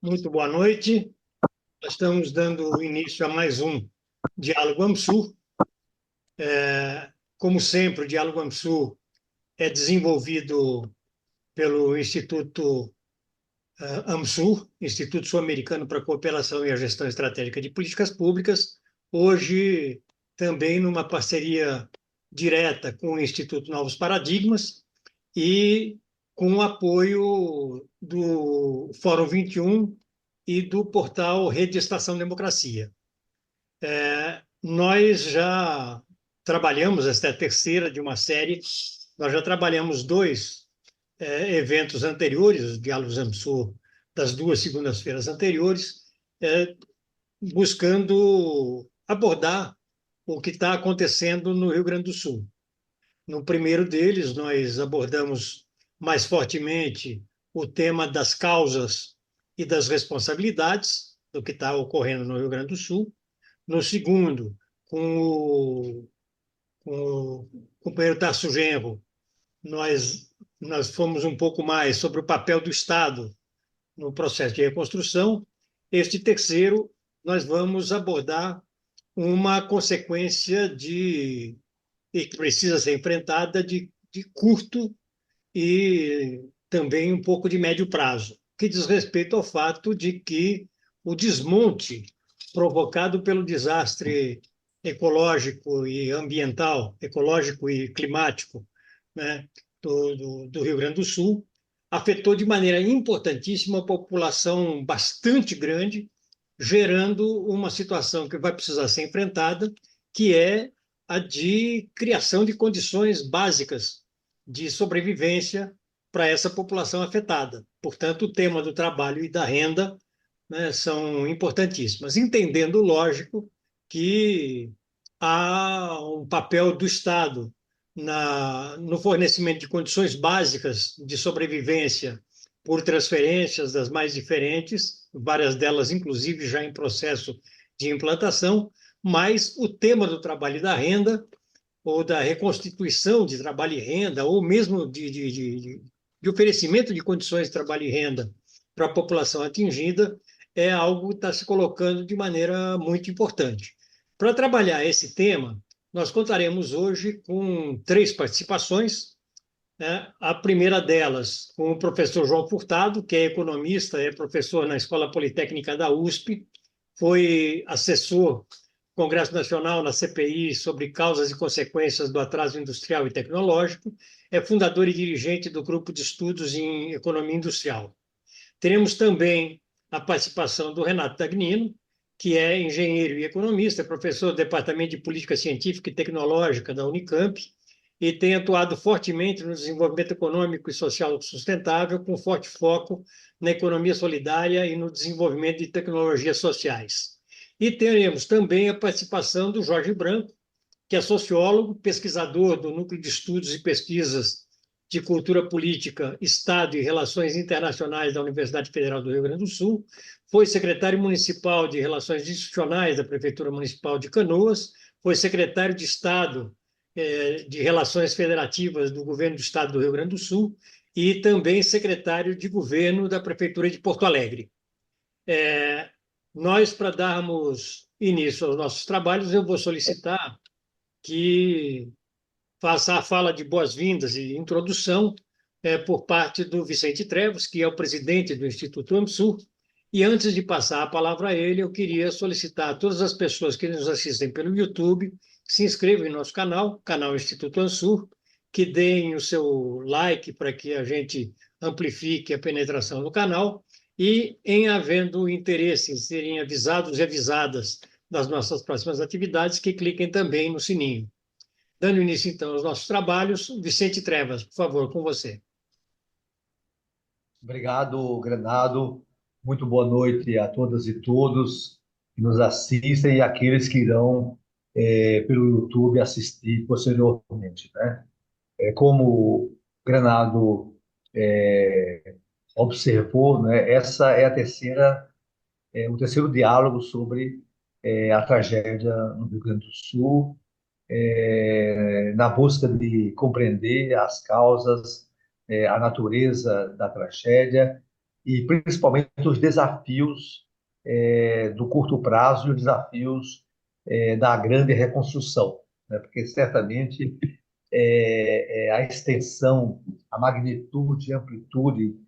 Muito boa noite. Nós estamos dando início a mais um Diálogo AMSUR. Como sempre, o Diálogo AMSUR é desenvolvido pelo Instituto AMSUR, Instituto Sul-Americano para a Cooperação e a Gestão Estratégica de Políticas Públicas, hoje também numa parceria direta com o Instituto Novos Paradigmas e com o apoio do Fórum 21 e do portal Rede Estação Democracia. Nós já trabalhamos, esta é a terceira de uma série, nós já trabalhamos dois eventos anteriores, os Diálogos AMSUR das duas segundas-feiras anteriores, buscando abordar o que está acontecendo no Rio Grande do Sul. No primeiro deles, nós abordamos mais fortemente o tema das causas e das responsabilidades do que está ocorrendo no Rio Grande do Sul. No segundo, com o companheiro Tarso Genro, nós fomos um pouco mais sobre o papel do Estado no processo de reconstrução. Este terceiro, nós vamos abordar uma consequência e que precisa ser enfrentada de curto e também um pouco de médio prazo, que diz respeito ao fato de que o desmonte provocado pelo desastre ecológico e ambiental, ecológico e climático, né, do Rio Grande do Sul, afetou de maneira importantíssima a população bastante grande, gerando uma situação que vai precisar ser enfrentada, que é a de criação de condições básicas de sobrevivência para essa população afetada. Portanto, o tema do trabalho e da renda, né, são importantíssimas, entendendo, lógico, que há um papel do Estado no fornecimento de condições básicas de sobrevivência por transferências das mais diferentes, várias delas, inclusive, já em processo de implantação, mas o tema do trabalho e da renda, ou da reconstituição de trabalho e renda, ou mesmo de oferecimento de condições de trabalho e renda para a população atingida, é algo que está se colocando de maneira muito importante. Para trabalhar esse tema, nós contaremos hoje com três participações, né? A primeira delas com o professor João Furtado, que é economista, é professor na Escola Politécnica da USP, foi assessor do Congresso Nacional na CPI sobre causas e consequências do atraso industrial e tecnológico, é fundador e dirigente do Grupo de Estudos em Economia Industrial. Teremos também a participação do Renato Dagnino, que é engenheiro e economista, professor do Departamento de Política Científica e Tecnológica da Unicamp, e tem atuado fortemente no desenvolvimento econômico e social sustentável, com forte foco na economia solidária e no desenvolvimento de tecnologias sociais. E teremos também a participação do Jorge Branco, que é sociólogo, pesquisador do Núcleo de Estudos e Pesquisas de Cultura Política, Estado e Relações Internacionais da Universidade Federal do Rio Grande do Sul, foi secretário municipal de Relações Institucionais da Prefeitura Municipal de Canoas, foi secretário de Estado de Relações Federativas do Governo do Estado do Rio Grande do Sul e também secretário de Governo da Prefeitura de Porto Alegre. Nós, para darmos início aos nossos trabalhos, eu vou solicitar que faça a fala de boas-vindas e introdução por parte do Vicente Trevos, que é o presidente do Instituto AMSUR. E antes de passar a palavra a ele, eu queria solicitar a todas as pessoas que nos assistem pelo YouTube que se inscrevam em nosso canal, canal Instituto AMSUR, que deem o seu like para que a gente amplifique a penetração do canal e, em havendo interesse em serem avisados e avisadas das nossas próximas atividades, que cliquem também no sininho. Dando início, então, aos nossos trabalhos, Vicente Trevas, por favor, com você. Obrigado, Granado. Muito boa noite a todas e todos que nos assistem e aqueles que irão, pelo YouTube, assistir posteriormente, né? Como o Granado observou, né, essa é o terceiro diálogo sobre a tragédia no Rio Grande do Sul, na busca de compreender as causas, a natureza da tragédia e principalmente os desafios do curto prazo e os desafios da grande reconstrução, né? Porque certamente a extensão, a magnitude e amplitude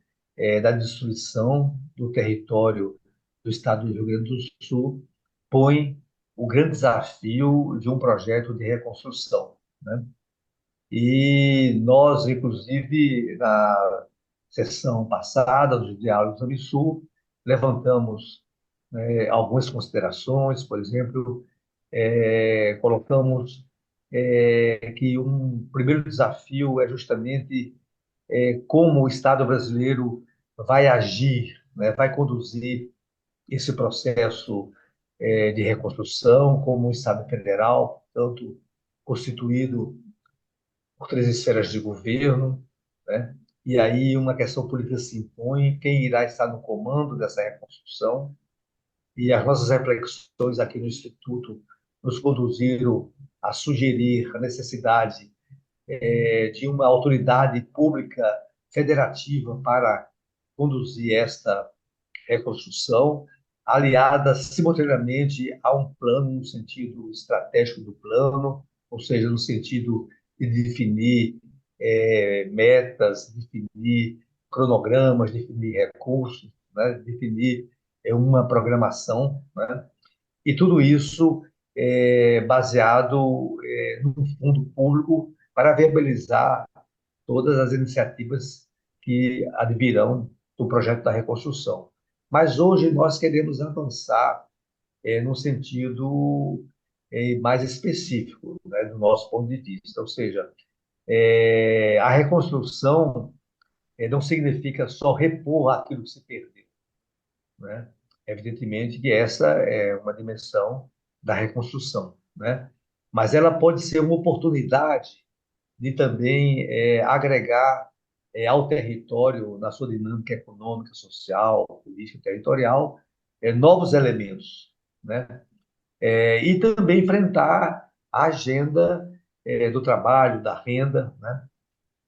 da destruição do território do estado do Rio Grande do Sul põe o grande desafio de um projeto de reconstrução, né? E nós, inclusive, na sessão passada dos Diálogos Unisul, levantamos algumas considerações, por exemplo, colocamos que um primeiro desafio é justamente como o Estado brasileiro vai agir, né, vai conduzir esse processo de reconstrução, como o Estado federal, tanto constituído por três esferas de governo, né? E aí uma questão política se impõe, quem irá estar no comando dessa reconstrução? E as nossas reflexões aqui no Instituto nos conduziram a sugerir a necessidade de uma autoridade pública federativa para conduzir esta reconstrução, aliada simultaneamente a um plano no sentido estratégico do plano, ou seja, no sentido de definir metas, definir cronogramas, definir recursos, né? Definir uma programação, né? E tudo isso baseado num fundo público para viabilizar todas as iniciativas que advirão do projeto da reconstrução. Mas hoje nós queremos avançar no sentido mais específico, né, do nosso ponto de vista, ou seja, a reconstrução não significa só repor aquilo que se perdeu, né? Evidentemente que essa é uma dimensão da reconstrução, né? Mas ela pode ser uma oportunidade de também agregar ao território, na sua dinâmica econômica, social, política, territorial, novos elementos, né? E também enfrentar a agenda do trabalho, da renda, né?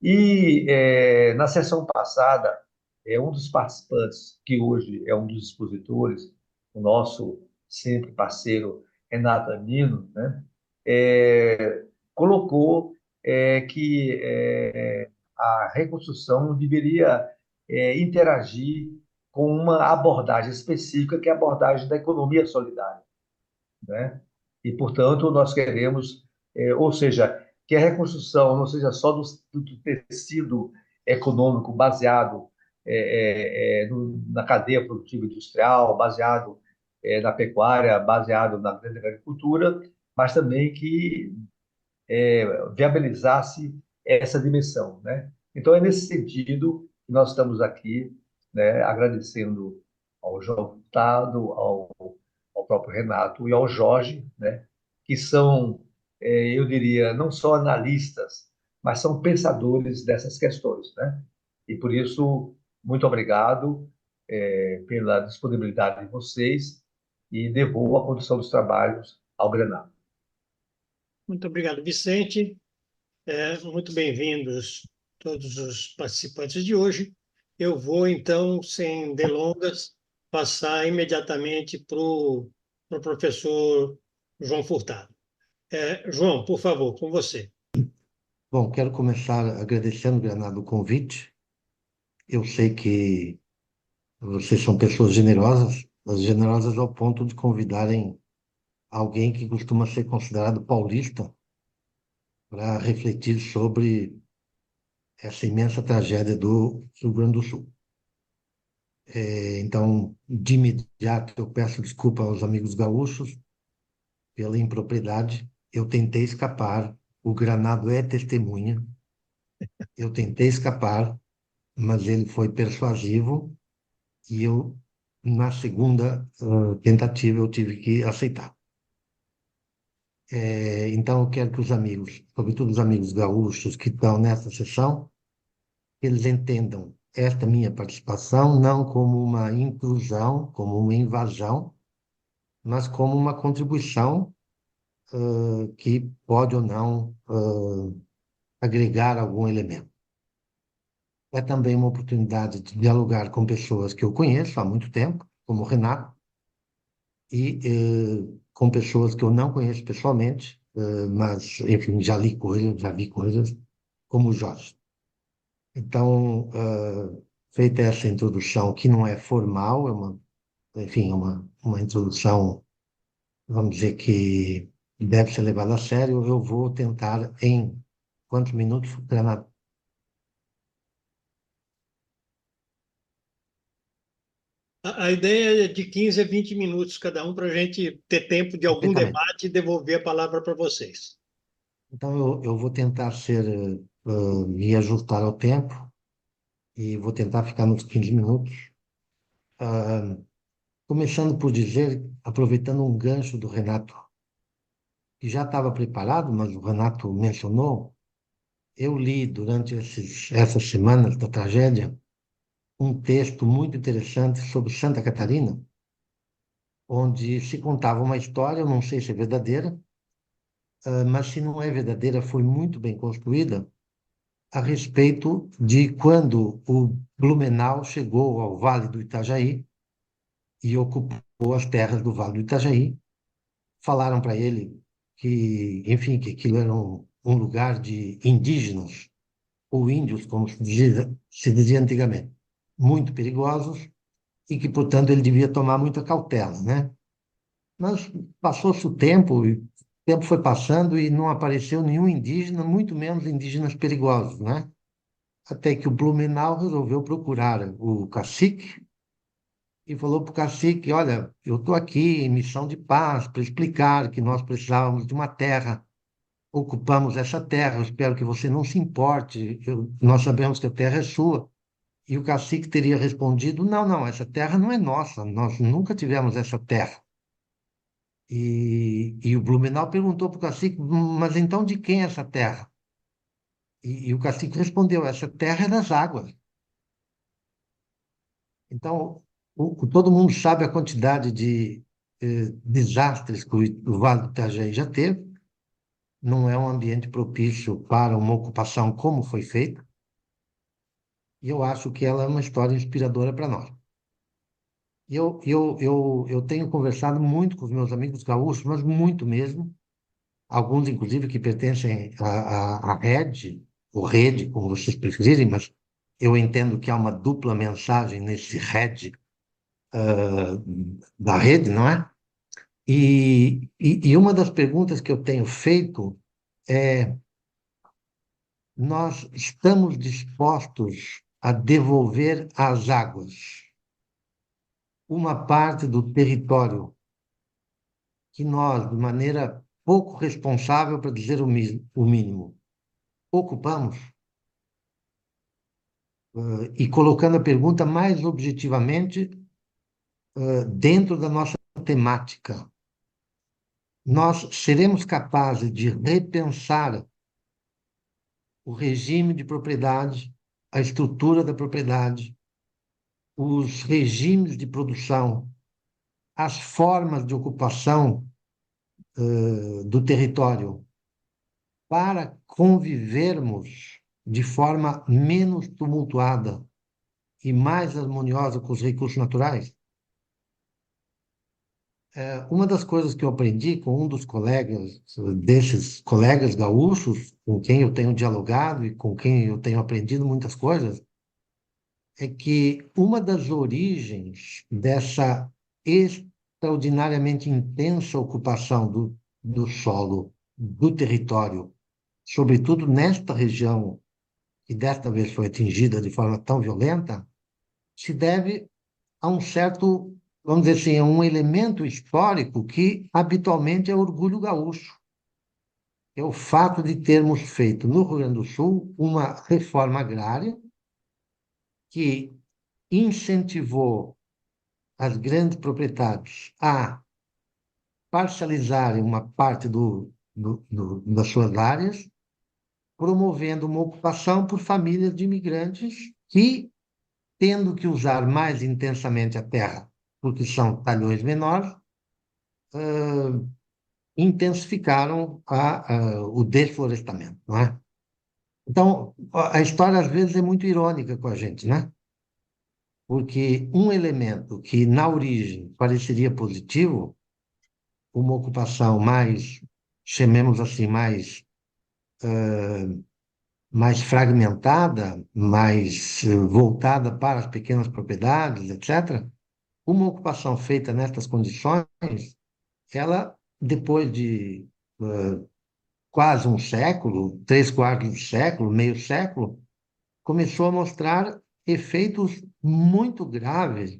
E na sessão passada, um dos participantes, que hoje é um dos expositores, o nosso sempre parceiro Renato Anino, né? Colocou que a reconstrução deveria interagir com uma abordagem específica, que é a abordagem da economia solidária, né? E, portanto, nós queremos, ou seja, que a reconstrução não seja só do tecido econômico baseado na cadeia produtiva industrial, baseado na pecuária, baseado na grande agricultura, mas também que viabilizasse essa dimensão, né? Então, é nesse sentido que nós estamos aqui, né, agradecendo ao João Furtado, ao próprio Renato e ao Jorge, né, que são, eu diria, não só analistas, mas são pensadores dessas questões, né? E por isso, muito obrigado pela disponibilidade de vocês e devolvo a condução dos trabalhos ao Renato. Muito obrigado, Vicente. Muito bem-vindos todos os participantes de hoje. Eu vou, então, sem delongas, passar imediatamente para o professor João Furtado. João, por favor, com você. Bom, quero começar agradecendo, Granado, o convite. Eu sei que vocês são pessoas generosas, mas generosas ao ponto de convidarem alguém que costuma ser considerado paulista para refletir sobre essa imensa tragédia do Rio Grande do Sul. Então, de imediato, eu peço desculpa aos amigos gaúchos pela impropriedade. Eu tentei escapar, o Granado é testemunha, eu tentei escapar, mas ele foi persuasivo e eu, na segunda tentativa, eu tive que aceitar. Então, eu quero que os amigos, sobretudo os amigos gaúchos que estão nessa sessão, eles entendam esta minha participação não como uma intrusão, como uma invasão, mas como uma contribuição que pode ou não agregar algum elemento. é também uma oportunidade de dialogar com pessoas que eu conheço há muito tempo, como o Renato, e com pessoas que eu não conheço pessoalmente, mas, enfim, já li coisas, já vi coisas, como o Jorge. Então, feita essa introdução, que não é formal, enfim, uma introdução, vamos dizer, que deve ser levada a sério, eu vou tentar em quantos minutos, Renato? A ideia é de 15 a 20 minutos cada um para a gente ter tempo de algum Perfeitamente. debate e devolver a palavra para vocês. Então, eu vou tentar me ajustar ao tempo e vou tentar ficar nos 15 minutos. Ah, começando por dizer, aproveitando um gancho do Renato, que já estava preparado, mas o Renato mencionou, eu li durante essas semanas da tragédia um texto muito interessante sobre Santa Catarina, onde se contava uma história, eu não sei se é verdadeira, mas se não é verdadeira, foi muito bem construída, a respeito de quando o Blumenau chegou ao Vale do Itajaí e ocupou as terras do Vale do Itajaí. Falaram para ele que, enfim, que aquilo era um lugar de indígenas, ou índios, como se dizia antigamente, muito perigosos, e que, portanto, ele devia tomar muita cautela, né? Mas passou-se o tempo, e o tempo foi passando e não apareceu nenhum indígena, muito menos indígenas perigosos, né? Até que o Blumenau resolveu procurar o cacique e falou para o cacique: Olha, eu estou aqui em missão de paz para explicar que nós precisávamos de uma terra, ocupamos essa terra, eu espero que você não se importe, nós sabemos que a terra é sua. E o cacique teria respondido: Não, não, essa terra não é nossa, nós nunca tivemos essa terra. E o Blumenau perguntou para o cacique: Mas então de quem é essa terra? E o cacique respondeu: Essa terra é das águas. Então, todo mundo sabe a quantidade de desastres que o Vale do Itajaí já teve. Não é um ambiente propício para uma ocupação como foi feita. E eu acho que ela é uma história inspiradora para nós. Eu tenho conversado muito com os meus amigos gaúchos, mas muito mesmo. Alguns, inclusive, que pertencem à rede, ou rede, como vocês preferirem, mas eu entendo que há uma dupla mensagem nesse rede, da rede, não é? E uma das perguntas que eu tenho feito é: nós estamos dispostos a devolver às águas uma parte do território que nós, de maneira pouco responsável, para dizer o mínimo, ocupamos? E colocando a pergunta mais objetivamente, dentro da nossa temática, nós seremos capazes de repensar o regime de propriedade, a estrutura da propriedade, os regimes de produção, as formas de ocupação do território, para convivermos de forma menos tumultuada e mais harmoniosa com os recursos naturais. Uma das coisas que eu aprendi com um dos colegas, desses colegas gaúchos, com quem eu tenho dialogado e com quem eu tenho aprendido muitas coisas, é que uma das origens dessa extraordinariamente intensa ocupação do solo, do território, sobretudo nesta região que desta vez foi atingida de forma tão violenta, se deve a um certo, vamos dizer assim, a um elemento histórico que habitualmente é orgulho gaúcho. É o fato de termos feito no Rio Grande do Sul uma reforma agrária que incentivou as grandes propriedades a parcializarem uma parte das suas áreas, promovendo uma ocupação por famílias de imigrantes que, tendo que usar mais intensamente a terra, porque são talhões menores, intensificaram o desflorestamento, não é? Então, a história às vezes é muito irônica com a gente, né? Porque um elemento que na origem pareceria positivo, uma ocupação mais, chamemos assim, mais fragmentada, mais voltada para as pequenas propriedades, etc., uma ocupação feita nestas condições, ela, depois de quase um século, 3/4 do século, meio século, começou a mostrar efeitos muito graves,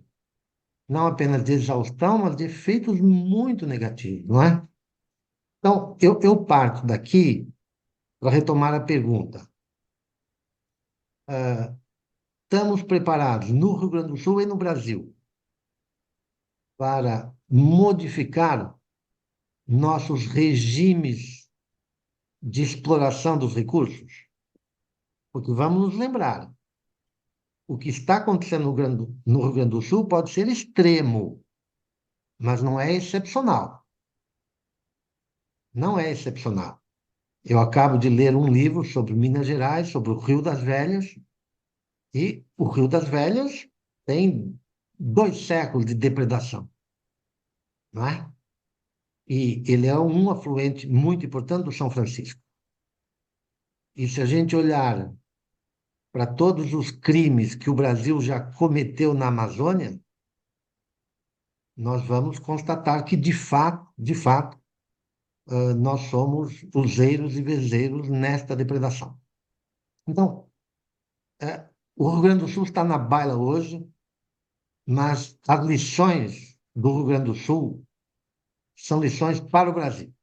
não apenas de exaustão, mas de efeitos muito negativos, não é? Então, eu parto daqui para retomar a pergunta. Estamos preparados no Rio Grande do Sul e no Brasil para modificar nossos regimes de exploração dos recursos? Porque vamos nos lembrar, o que está acontecendo no Rio Grande do Sul pode ser extremo, mas não é excepcional. Não é excepcional. Eu acabo de ler um livro sobre Minas Gerais, sobre o Rio das Velhas, e o Rio das Velhas tem 2 séculos de depredação, não é? E ele é um afluente muito importante do São Francisco. E se a gente olhar para todos os crimes que o Brasil já cometeu na Amazônia, nós vamos constatar que, de fato, nós somos useiros e vezeiros nesta depredação. Então, o Rio Grande do Sul está na baila hoje, mas as lições do Rio Grande do Sul são lições para o Brasil.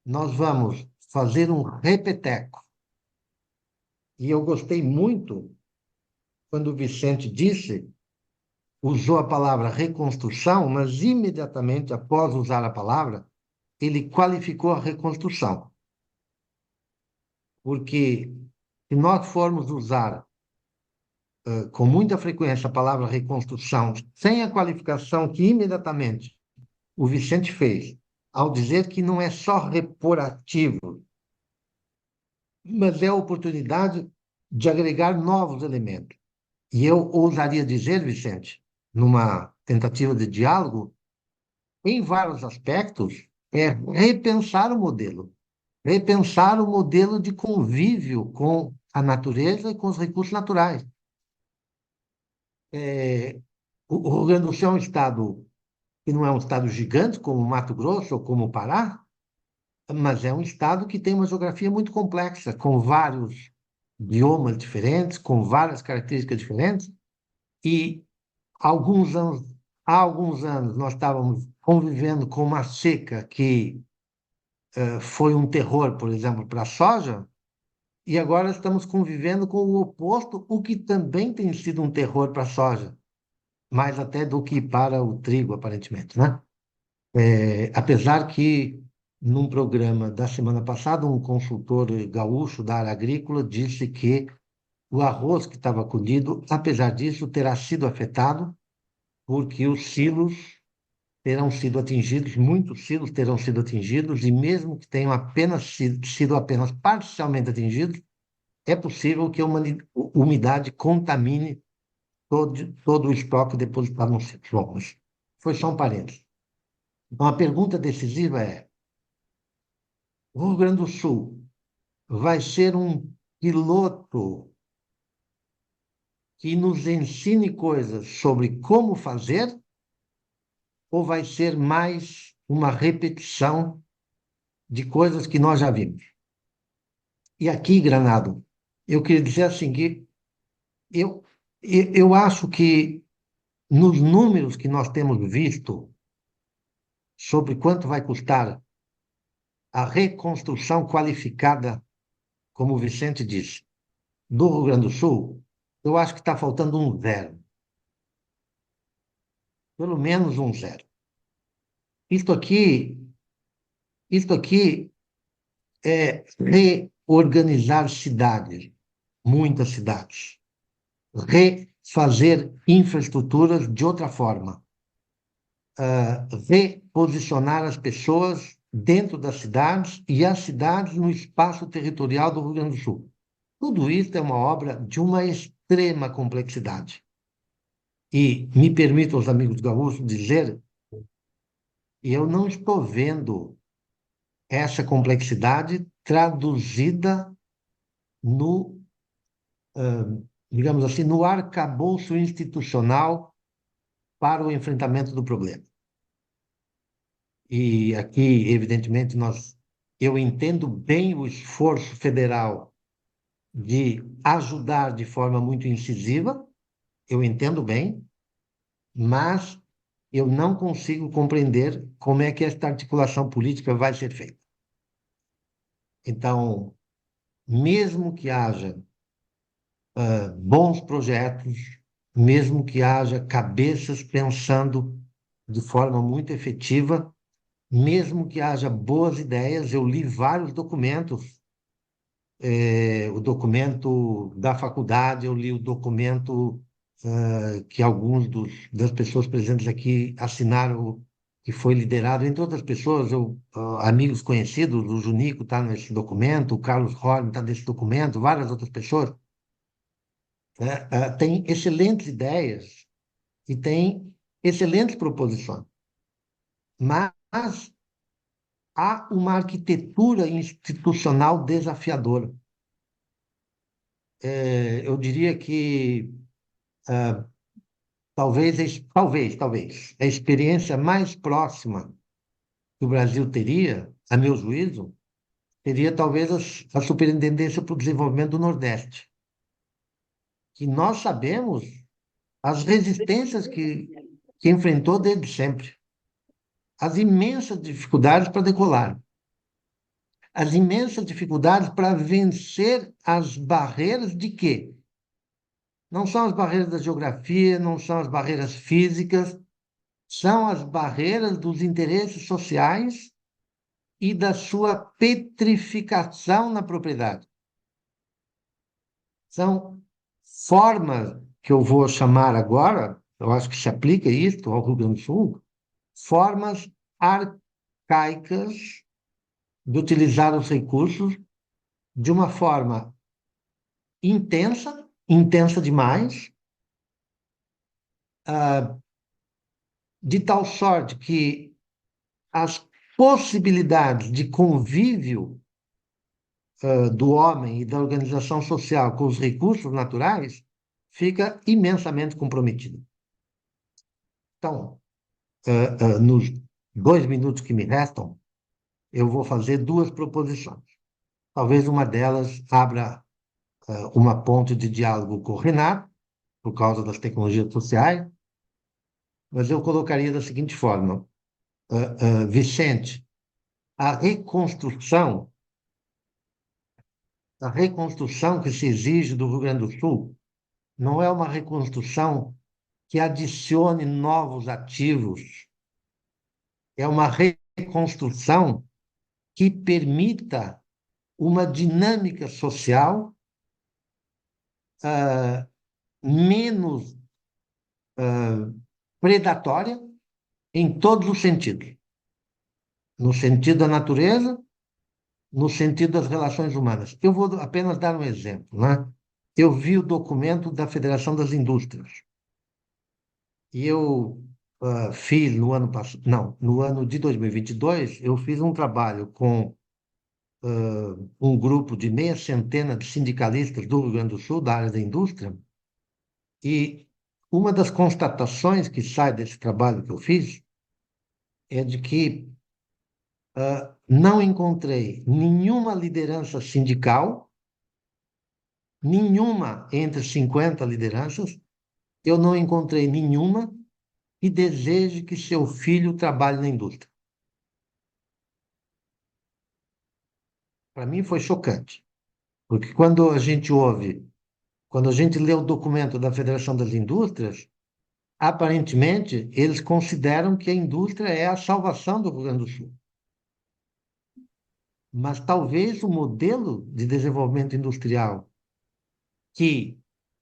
Nós vamos fazer um repeteco. E eu gostei muito quando o Vicente usou a palavra reconstrução, mas imediatamente após usar a palavra, ele qualificou a reconstrução. Porque se nós formos usar com muita frequência a palavra reconstrução, sem a qualificação que imediatamente o Vicente fez, ao dizer que não é só repor ativo, mas é a oportunidade de agregar novos elementos. E eu ousaria dizer, Vicente, numa tentativa de diálogo, em vários aspectos, é repensar o modelo de convívio com a natureza e com os recursos naturais. O Rio Grande do Sul é um estado que não é um estado gigante, como o Mato Grosso ou como o Pará, mas é um estado que tem uma geografia muito complexa, com vários biomas diferentes, com várias características diferentes, e alguns anos, há alguns anos nós estávamos convivendo com uma seca que foi um terror, por exemplo, para a soja, e agora estamos convivendo com o oposto, o que também tem sido um terror para a soja, mais até do que para o trigo, aparentemente, né? Apesar que, num programa da semana passada, um consultor gaúcho da área agrícola disse que o arroz que estava colhido, apesar disso, terá sido afetado, porque os silos terão sido atingidos, muitos silos terão sido atingidos, e mesmo que tenham apenas sido apenas parcialmente atingidos, é possível que a umidade contamine todo o estoque depositado nos silos. Bom, mas foi só um parênteses. Então, a pergunta decisiva é: o Rio Grande do Sul vai ser um piloto que nos ensine coisas sobre como fazer, ou vai ser mais uma repetição de coisas que nós já vimos? E aqui, Granado, eu queria dizer assim, que eu acho que nos números que nós temos visto sobre quanto vai custar a reconstrução qualificada, como o Vicente disse, do Rio Grande do Sul, eu acho que está faltando um zero. Pelo menos um zero. Isto aqui, isto aqui é reorganizar cidades, muitas cidades, refazer infraestruturas de outra forma, reposicionar as pessoas dentro das cidades e as cidades no espaço territorial do Rio Grande do Sul. Tudo isso é uma obra de uma extrema complexidade. E me permitam os amigos gaúchos dizer, eu não estou vendo essa complexidade traduzida no, digamos assim, no arcabouço institucional para o enfrentamento do problema. E aqui, evidentemente, eu entendo bem o esforço federal de ajudar de forma muito incisiva, eu entendo bem, mas eu não consigo compreender como é que esta articulação política vai ser feita. Então, mesmo que haja bons projetos, mesmo que haja cabeças pensando de forma muito efetiva, mesmo que haja boas ideias, eu li vários documentos, o documento da faculdade, eu li o documento que alguns das pessoas presentes aqui assinaram, que foi liderado, entre outras pessoas, amigos conhecidos, o Junico está nesse documento, o Carlos Horn está nesse documento, várias outras pessoas, têm excelentes ideias e têm excelentes proposições, mas há uma arquitetura institucional desafiadora. Eu diria que talvez, a experiência mais próxima que o Brasil teria, a meu juízo, seria talvez a Superintendência para o Desenvolvimento do Nordeste, que nós sabemos as resistências que enfrentou desde sempre, as imensas dificuldades para decolar, as imensas dificuldades para vencer as barreiras de quê? Não são as barreiras da geografia, não são as barreiras físicas, são as barreiras dos interesses sociais e da sua petrificação na propriedade. São formas que eu vou chamar agora, eu acho que se aplica isso ao Rio Grande do Sul, formas arcaicas de utilizar os recursos de uma forma intensa, intensa demais, de tal sorte que as possibilidades de convívio do homem e da organização social com os recursos naturais fica imensamente comprometida. Então, nos 2 minutos que me restam, eu vou fazer duas proposições. Talvez uma delas abra uma ponte de diálogo com o Renato, por causa das tecnologias sociais, mas eu colocaria da seguinte forma: Vicente, a reconstrução que se exige do Rio Grande do Sul não é uma reconstrução que adicione novos ativos, é uma reconstrução que permita uma dinâmica social menos predatória em todos os sentidos. No sentido da natureza, no sentido das relações humanas. Eu vou apenas dar um exemplo, né? Eu vi o documento da Federação das Indústrias e eu fiz no ano passado, não, no ano de 2022, eu fiz um trabalho com um grupo de meia centena de sindicalistas do Rio Grande do Sul, da área da indústria, e uma das constatações que sai desse trabalho que eu fiz é de que não encontrei nenhuma liderança sindical, nenhuma entre 50 lideranças, eu não encontrei nenhuma que deseje que seu filho trabalhe na indústria. Para mim foi chocante, porque quando a gente lê o documento da Federação das Indústrias, aparentemente eles consideram que a indústria é a salvação do Rio Grande do Sul. Mas talvez o modelo de desenvolvimento industrial que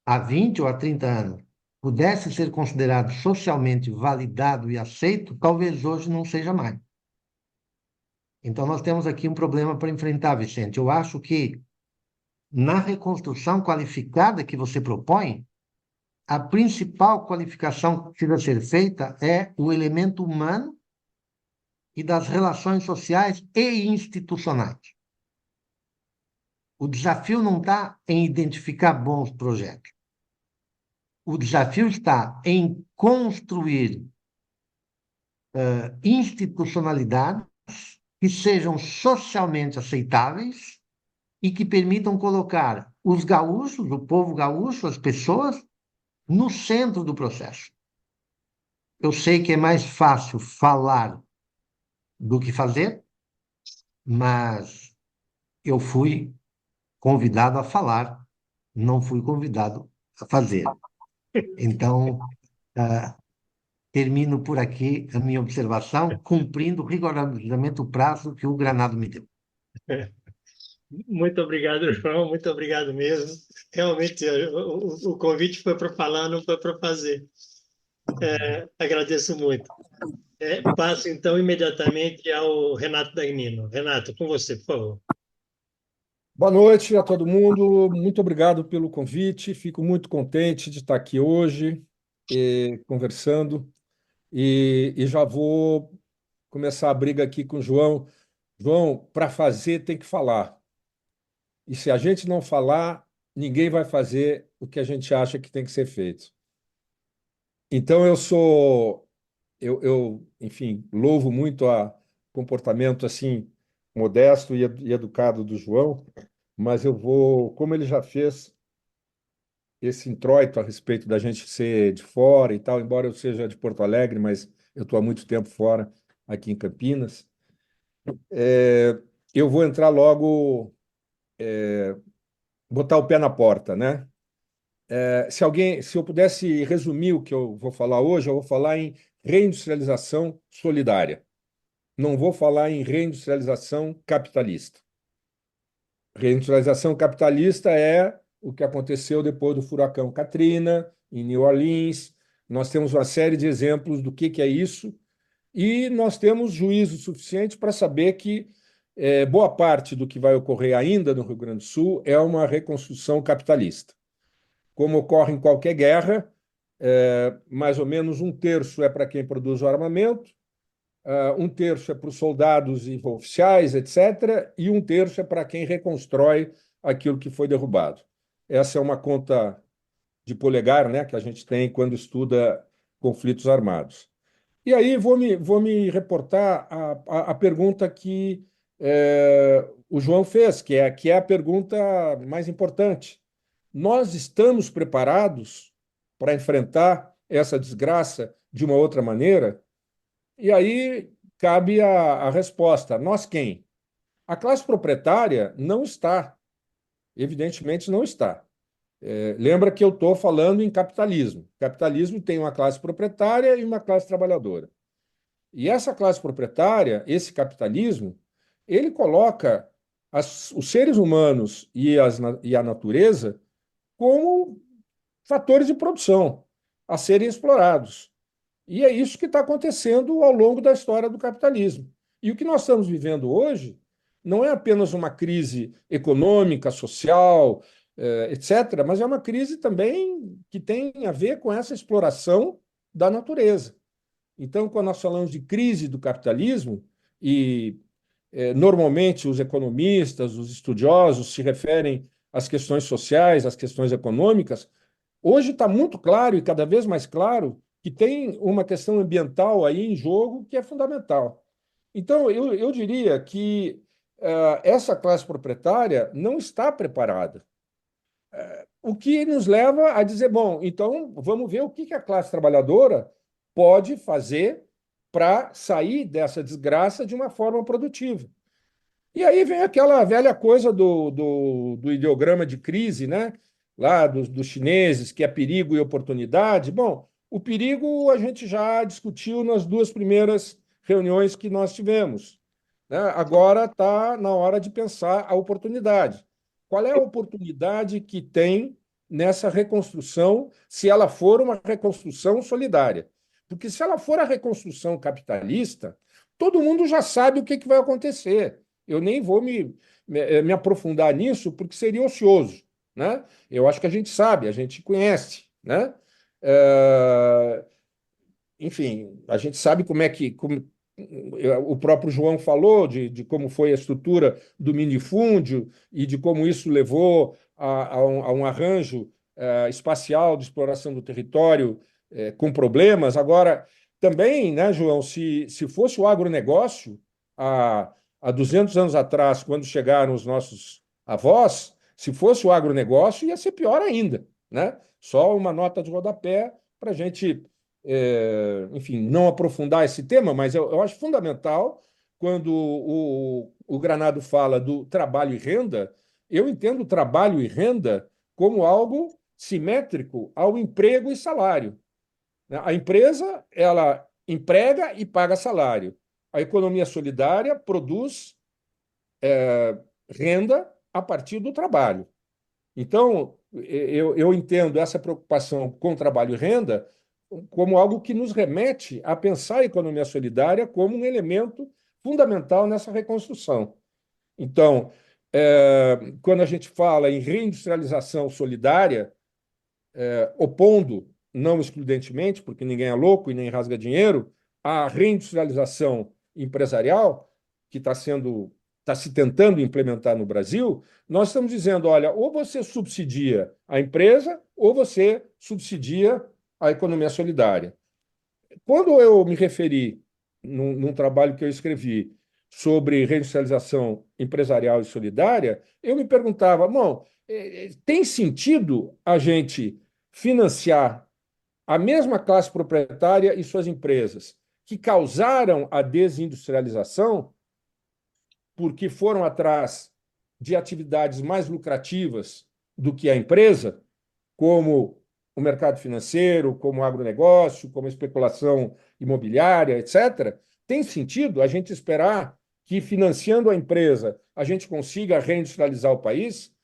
há 20 ou há 30 anos pudesse ser considerado socialmente validado e aceito, talvez hoje não seja mais. Então, nós temos aqui um problema para enfrentar, Vicente. Eu acho que na reconstrução qualificada que você propõe, a principal qualificação que precisa ser feita é o elemento humano e das relações sociais e institucionais. O desafio não está em identificar bons projetos. O desafio está em construir institucionalidades que sejam socialmente aceitáveis e que permitam colocar os gaúchos, o povo gaúcho, as pessoas, no centro do processo. Eu sei que é mais fácil falar do que fazer, mas eu fui convidado a falar, não fui convidado a fazer. Então, termino por aqui a minha observação, cumprindo rigorosamente o prazo que o Granado me deu. Muito obrigado, João, muito obrigado mesmo. Realmente, o convite foi para falar, não foi para fazer. Agradeço muito. Passo, então, imediatamente ao Renato Dagnino. Renato, com você, por favor. Boa noite a todo mundo. Muito obrigado pelo convite. Fico muito contente de estar aqui hoje, conversando. E já vou começar a briga aqui com o João. João, para fazer tem que falar. E se a gente não falar, ninguém vai fazer o que a gente acha que tem que ser feito. Então enfim, louvo muito o comportamento assim modesto e educado do João, mas eu vou, como ele já fez esse introito a respeito da gente ser de fora e tal, embora eu seja de Porto Alegre, mas eu estou há muito tempo fora, aqui em Campinas, eu vou entrar logo, botar o pé na porta, né? Se eu pudesse resumir o que eu vou falar hoje, eu vou falar em reindustrialização solidária. Não vou falar em reindustrialização capitalista. Reindustrialização capitalista é o que aconteceu depois do furacão Katrina, em New Orleans. Nós temos uma série de exemplos do que é isso, e nós temos juízo suficiente para saber que boa parte do que vai ocorrer ainda no Rio Grande do Sul é uma reconstrução capitalista. Como ocorre em qualquer guerra, mais ou menos um terço é para quem produz o armamento, um terço é para os soldados e oficiais, etc., e um terço é para quem reconstrói aquilo que foi derrubado. Essa é uma conta de polegar, né, que a gente tem quando estuda conflitos armados. E aí vou me reportar a pergunta que o João fez, que é a pergunta mais importante. Nós estamos preparados para enfrentar essa desgraça de uma outra maneira? E aí cabe a resposta. Nós quem? A classe proprietária não está, evidentemente não está. Lembra que eu estou falando em capitalismo. Capitalismo tem uma classe proprietária e uma classe trabalhadora. E essa classe proprietária, esse capitalismo, ele coloca os seres humanos e a natureza como fatores de produção a serem explorados. E é isso que está acontecendo ao longo da história do capitalismo. E o que nós estamos vivendo hoje não é apenas uma crise econômica, social, etc., mas é uma crise também que tem a ver com essa exploração da natureza. Então, quando nós falamos de crise do capitalismo, e normalmente os economistas, os estudiosos se referem às questões sociais, às questões econômicas, hoje está muito claro e cada vez mais claro que tem uma questão ambiental aí em jogo que é fundamental. Então, eu diria que essa classe proprietária não está preparada. O que nos leva a dizer, bom, então vamos ver o que a classe trabalhadora pode fazer para sair dessa desgraça de uma forma produtiva. E aí vem aquela velha coisa do ideograma de crise, né? Lá dos chineses, que é perigo e oportunidade. Bom, o perigo a gente já discutiu nas duas primeiras reuniões que nós tivemos, né? Agora está na hora de pensar a oportunidade. Qual é a oportunidade que tem nessa reconstrução, se ela for uma reconstrução solidária? Porque se ela for a reconstrução capitalista, todo mundo já sabe o que vai acontecer. Eu nem vou me aprofundar nisso, porque seria ocioso, né? Eu acho que a gente sabe, a gente conhece, né? Eh, Enfim, a gente sabe o próprio João falou de como foi a estrutura do minifúndio e de como isso levou a um arranjo espacial de exploração do território com problemas. Agora, também, né, João, se fosse o agronegócio há 200 anos atrás, quando chegaram os nossos avós, se fosse o agronegócio, ia ser pior ainda, né? Só uma nota de rodapé para a gente enfim, não aprofundar esse tema, mas eu acho fundamental quando o Granado fala do trabalho e renda, eu entendo trabalho e renda como algo simétrico ao emprego e salário. A empresa, ela emprega e paga salário. A economia solidária produz renda a partir do trabalho. Então, eu entendo essa preocupação com trabalho e renda como algo que nos remete a pensar a economia solidária como um elemento fundamental nessa reconstrução. Então, quando a gente fala em reindustrialização solidária, opondo, não excludentemente, porque ninguém é louco e nem rasga dinheiro, a reindustrialização empresarial, que está se tentando implementar no Brasil, nós estamos dizendo, olha, ou você subsidia a empresa, ou você subsidia a economia solidária. Quando eu me referi, num trabalho que eu escrevi sobre reindustrialização empresarial e solidária, eu me perguntava, bom, tem sentido a gente financiar a mesma classe proprietária e suas empresas que causaram a desindustrialização porque foram atrás de atividades mais lucrativas do que a empresa, como o mercado financeiro, como o agronegócio, como a especulação imobiliária, etc., tem sentido a gente esperar que, financiando a empresa, a gente consiga reindustrializar o país,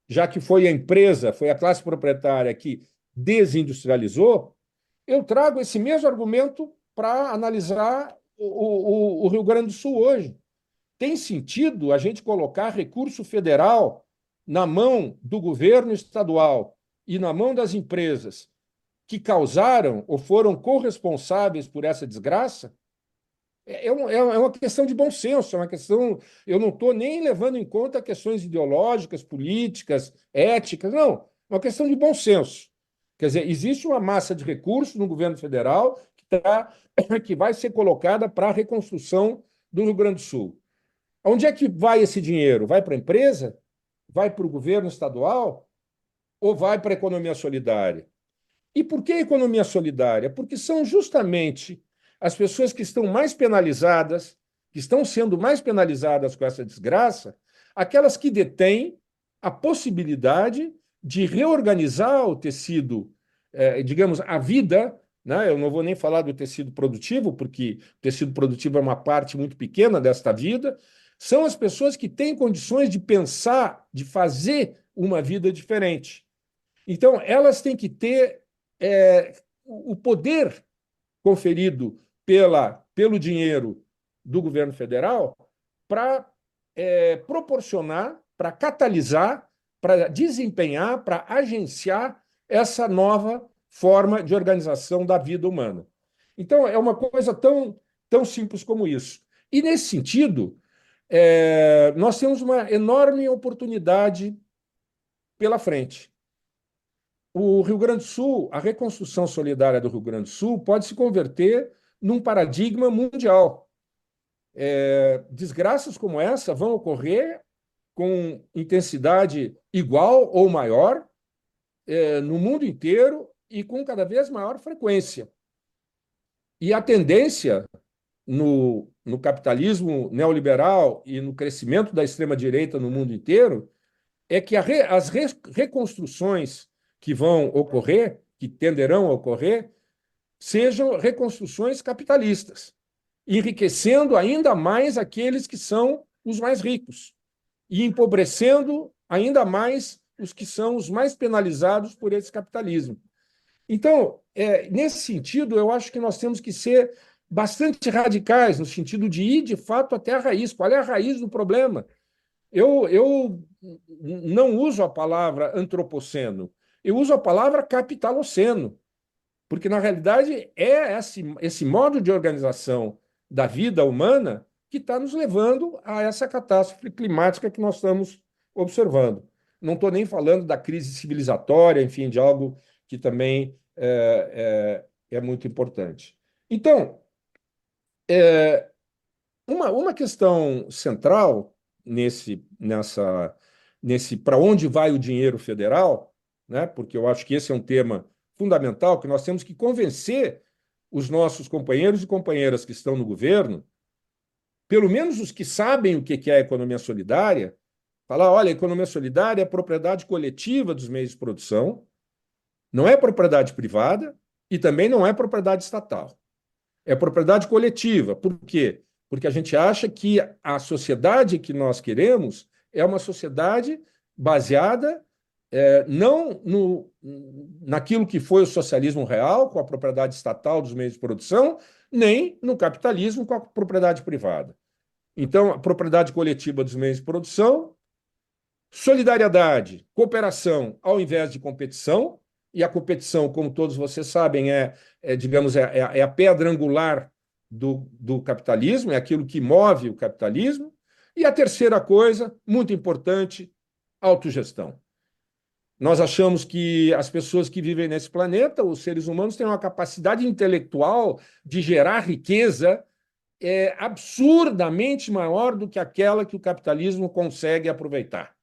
já que foi a empresa, foi a classe proprietária que desindustrializou? Eu trago esse mesmo argumento para analisar o Rio Grande do Sul hoje. Tem sentido a gente colocar recurso federal na mão do governo estadual e na mão das empresas que causaram ou foram corresponsáveis por essa desgraça? É uma questão de bom senso, é uma questão. Eu não estou nem levando em conta questões ideológicas, políticas, éticas, não. É uma questão de bom senso. Quer dizer, existe uma massa de recursos no governo federal que vai ser colocada para a reconstrução do Rio Grande do Sul. Onde é que vai esse dinheiro? Vai para a empresa? Vai para o governo estadual? Ou vai para a economia solidária? E por que a economia solidária? Porque são justamente as pessoas que estão mais penalizadas, que estão sendo mais penalizadas com essa desgraça, aquelas que detêm a possibilidade de reorganizar o tecido, digamos, a vida, né? Eu não vou nem falar do tecido produtivo, porque o tecido produtivo é uma parte muito pequena desta vida. São as pessoas que têm condições de pensar, de fazer uma vida diferente. Então, elas têm que ter o poder conferido pelo dinheiro do governo federal para proporcionar, para catalisar, para desempenhar, para agenciar essa nova forma de organização da vida humana. Então, é uma coisa tão simples como isso. E, nesse sentido, nós temos uma enorme oportunidade pela frente. O Rio Grande do Sul, a reconstrução solidária do Rio Grande do Sul pode se converter num paradigma mundial. Desgraças como essa vão ocorrer com intensidade igual ou maior no mundo inteiro e com cada vez maior frequência. E a tendência no capitalismo neoliberal e no crescimento da extrema-direita no mundo inteiro é que as reconstruções que vão ocorrer, que tenderão a ocorrer, sejam reconstruções capitalistas, enriquecendo ainda mais aqueles que são os mais ricos e empobrecendo ainda mais os que são os mais penalizados por esse capitalismo. Então, nesse sentido, eu acho que nós temos que ser bastante radicais, no sentido de ir, de fato, até a raiz. Qual é a raiz do problema? Eu não uso a palavra antropoceno, eu uso a palavra capitaloceno, porque, na realidade, é esse modo de organização da vida humana que está nos levando a essa catástrofe climática que nós estamos observando. Não estou nem falando da crise civilizatória, enfim, de algo que também é muito importante. Então, uma questão central nesse para onde vai o dinheiro federal, né? Porque eu acho que esse é um tema fundamental, que nós temos que convencer os nossos companheiros e companheiras que estão no governo, pelo menos os que sabem o que é a economia solidária, falar, olha, a economia solidária é propriedade coletiva dos meios de produção, não é propriedade privada e também não é propriedade estatal. É propriedade coletiva. Por quê? Porque a gente acha que a sociedade que nós queremos é uma sociedade baseada não naquilo que foi o socialismo real, com a propriedade estatal dos meios de produção, nem no capitalismo com a propriedade privada. Então, a propriedade coletiva dos meios de produção, solidariedade, cooperação ao invés de competição, e a competição, como todos vocês sabem, digamos, é a pedra angular do capitalismo, é aquilo que move o capitalismo. E a terceira coisa, muito importante, autogestão. Nós achamos que as pessoas que vivem nesse planeta, os seres humanos, têm uma capacidade intelectual de gerar riqueza absurdamente maior do que aquela que o capitalismo consegue aproveitar.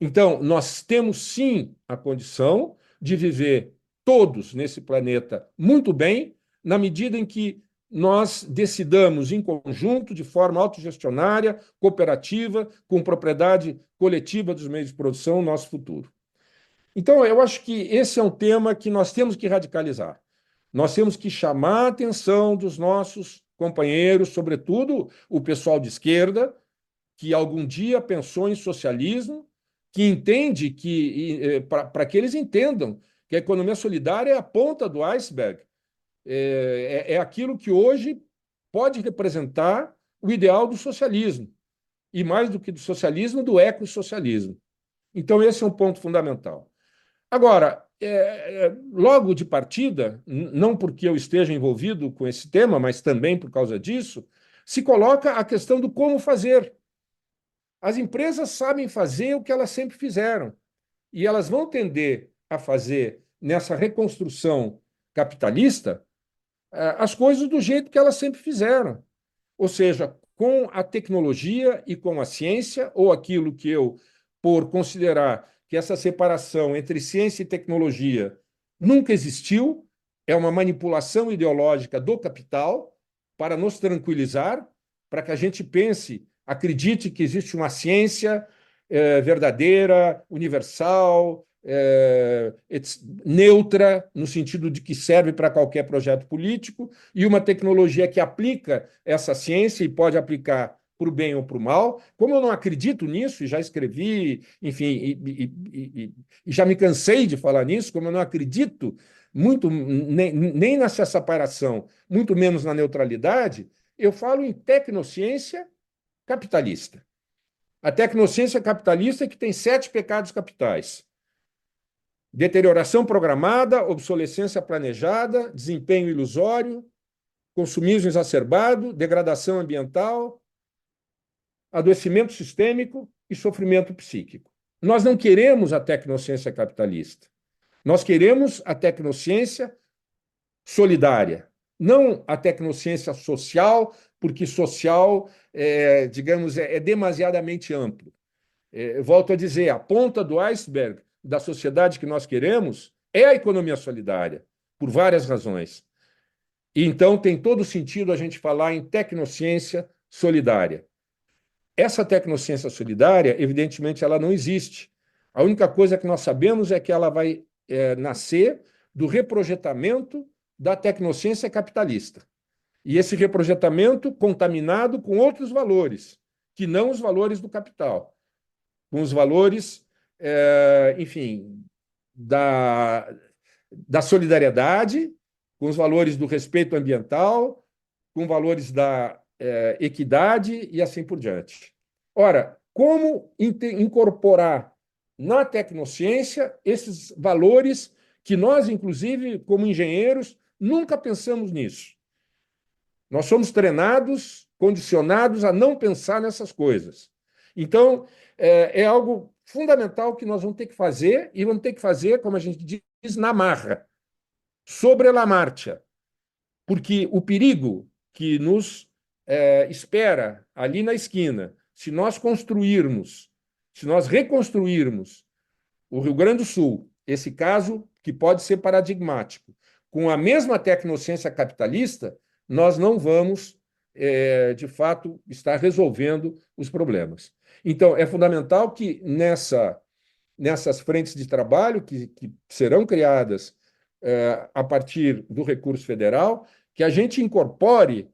Então, nós temos sim a condição de viver todos nesse planeta muito bem, na medida em que nós decidamos em conjunto, de forma autogestionária, cooperativa, com propriedade coletiva dos meios de produção, o nosso futuro. Então, eu acho que esse é um tema que nós temos que radicalizar. Nós temos que chamar a atenção dos nossos companheiros, sobretudo o pessoal de esquerda, que algum dia pensou em socialismo, que entende para que eles entendam que a economia solidária é a ponta do iceberg, é aquilo que hoje pode representar o ideal do socialismo, e mais do que do socialismo, do ecossocialismo. Então, esse é um ponto fundamental. Agora, logo de partida, não porque eu esteja envolvido com esse tema, mas também por causa disso, se coloca a questão do como fazer. As empresas sabem fazer o que elas sempre fizeram, e elas vão tender a fazer, nessa reconstrução capitalista, as coisas do jeito que elas sempre fizeram. Ou seja, com a tecnologia e com a ciência, ou aquilo que eu, por considerar que essa separação entre ciência e tecnologia nunca existiu, é uma manipulação ideológica do capital para nos tranquilizar, para que a gente pense, acredite que existe uma ciência verdadeira, universal, neutra, no sentido de que serve para qualquer projeto político, e uma tecnologia que aplica essa ciência e pode aplicar para o bem ou para o mal. Como eu não acredito nisso, e já escrevi, enfim, e já me cansei de falar nisso, como eu não acredito muito nem nessa separação, muito menos na neutralidade, eu falo em tecnociência capitalista. A tecnociência capitalista é que tem 7 pecados capitais: deterioração programada, obsolescência planejada, desempenho ilusório, consumismo exacerbado, degradação ambiental, adoecimento sistêmico e sofrimento psíquico. Nós não queremos a tecnociência capitalista. Nós queremos a tecnociência solidária, não a tecnociência social, porque social, digamos, é demasiadamente amplo. Volto a dizer, a ponta do iceberg da sociedade que nós queremos é a economia solidária, por várias razões. E então tem todo sentido a gente falar em tecnociência solidária. Essa tecnociência solidária, evidentemente, ela não existe. A única coisa que nós sabemos é que ela vai nascer do reprojetamento da tecnociência capitalista. E esse reprojetamento contaminado com outros valores, que não os valores do capital, com os valores, enfim, da solidariedade, com os valores do respeito ambiental, com valores da equidade e assim por diante. Ora, como incorporar na tecnociência esses valores que nós, inclusive, como engenheiros, nunca pensamos nisso? Nós somos treinados, condicionados a não pensar nessas coisas. Então, é algo fundamental que nós vamos ter que fazer, e vamos ter que fazer, como a gente diz, na marra, sobre a marcha, porque o perigo que nos espera ali na esquina, se nós construirmos, se nós reconstruirmos o Rio Grande do Sul, esse caso que pode ser paradigmático, com a mesma tecnociência capitalista, nós não vamos, de fato, estar resolvendo os problemas. Então, é fundamental que nessas frentes de trabalho que serão criadas a partir do recurso federal, que a gente incorpore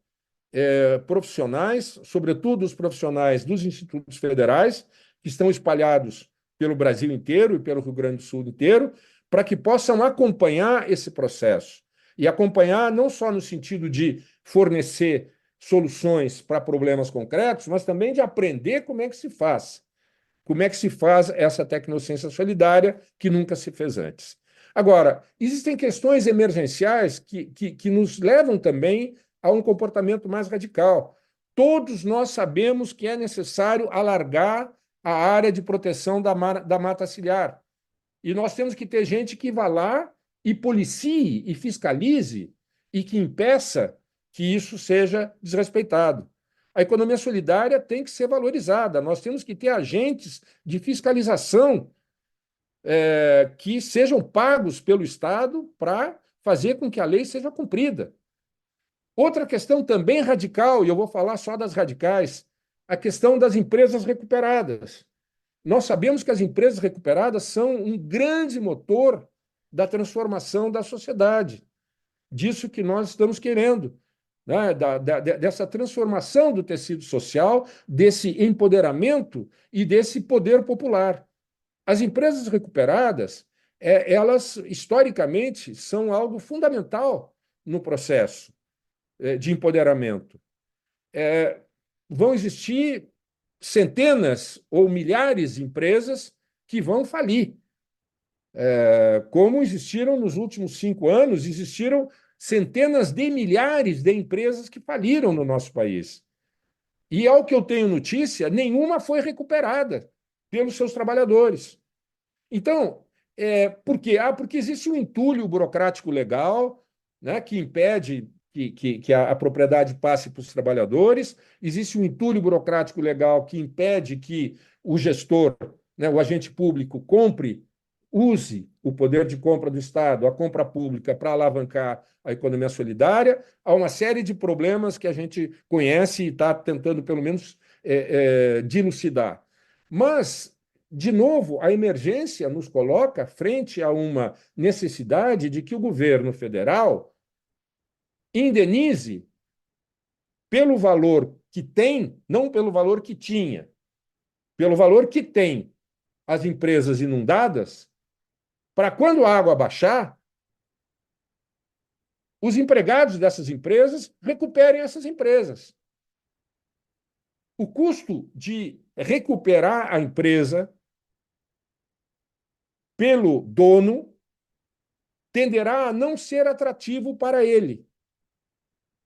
profissionais, sobretudo os profissionais dos institutos federais, que estão espalhados pelo Brasil inteiro e pelo Rio Grande do Sul inteiro, para que possam acompanhar esse processo. E acompanhar não só no sentido de fornecer soluções para problemas concretos, mas também de aprender como é que se faz. Como é que se faz essa tecnociência solidária que nunca se fez antes. Agora, existem questões emergenciais que nos levam também a um comportamento mais radical. Todos nós sabemos que é necessário alargar a área de proteção da mata ciliar. E nós temos que ter gente que vá lá e policie e fiscalize e que impeça que isso seja desrespeitado. A economia solidária tem que ser valorizada. Nós temos que ter agentes de fiscalização que sejam pagos pelo Estado para fazer com que a lei seja cumprida. Outra questão também radical, e eu vou falar só das radicais, a questão das empresas recuperadas. Nós sabemos que as empresas recuperadas são um grande motor da transformação da sociedade, disso que nós estamos querendo, né? Dessa transformação do tecido social, desse empoderamento e desse poder popular. As empresas recuperadas, elas, historicamente, são algo fundamental no processo de empoderamento. Vão existir centenas ou milhares de empresas que vão falir. Como existiram nos últimos 5 anos, existiram centenas de milhares de empresas que faliram no nosso país. E, ao que eu tenho notícia, nenhuma foi recuperada pelos seus trabalhadores. Então, por quê? Porque existe um entulho burocrático legal, né, que impede que a propriedade passe para os trabalhadores, existe um entulho burocrático legal que impede que o gestor, né, o agente público, use o poder de compra do Estado, a compra pública, para alavancar a economia solidária. Há uma série de problemas que a gente conhece e está tentando, pelo menos, dilucidar. Mas, de novo, a emergência nos coloca frente a uma necessidade de que o governo federal indenize pelo valor que tem, não pelo valor que tinha, pelo valor que tem as empresas inundadas, para quando a água baixar, os empregados dessas empresas recuperem essas empresas. O custo de recuperar a empresa pelo dono tenderá a não ser atrativo para ele,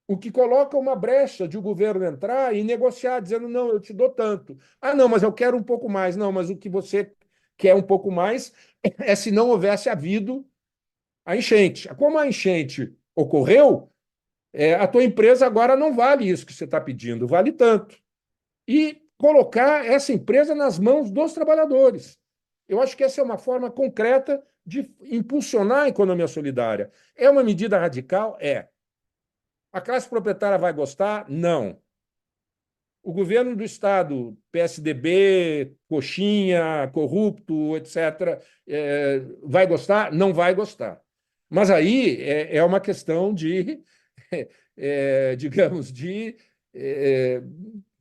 o que coloca uma brecha de o governo entrar e negociar, dizendo, não, eu te dou tanto. Ah, não, mas eu quero um pouco mais. Não, mas o que você quer um pouco mais é se não houvesse havido a enchente. Como a enchente ocorreu, a tua empresa agora não vale isso que você está pedindo, vale tanto. E colocar essa empresa nas mãos dos trabalhadores. Eu acho que essa é uma forma concreta de impulsionar a economia solidária. É uma medida radical? É. A classe proprietária vai gostar? Não. O governo do Estado, PSDB, coxinha, corrupto, etc., vai gostar? Não vai gostar. Mas aí é uma questão de, digamos,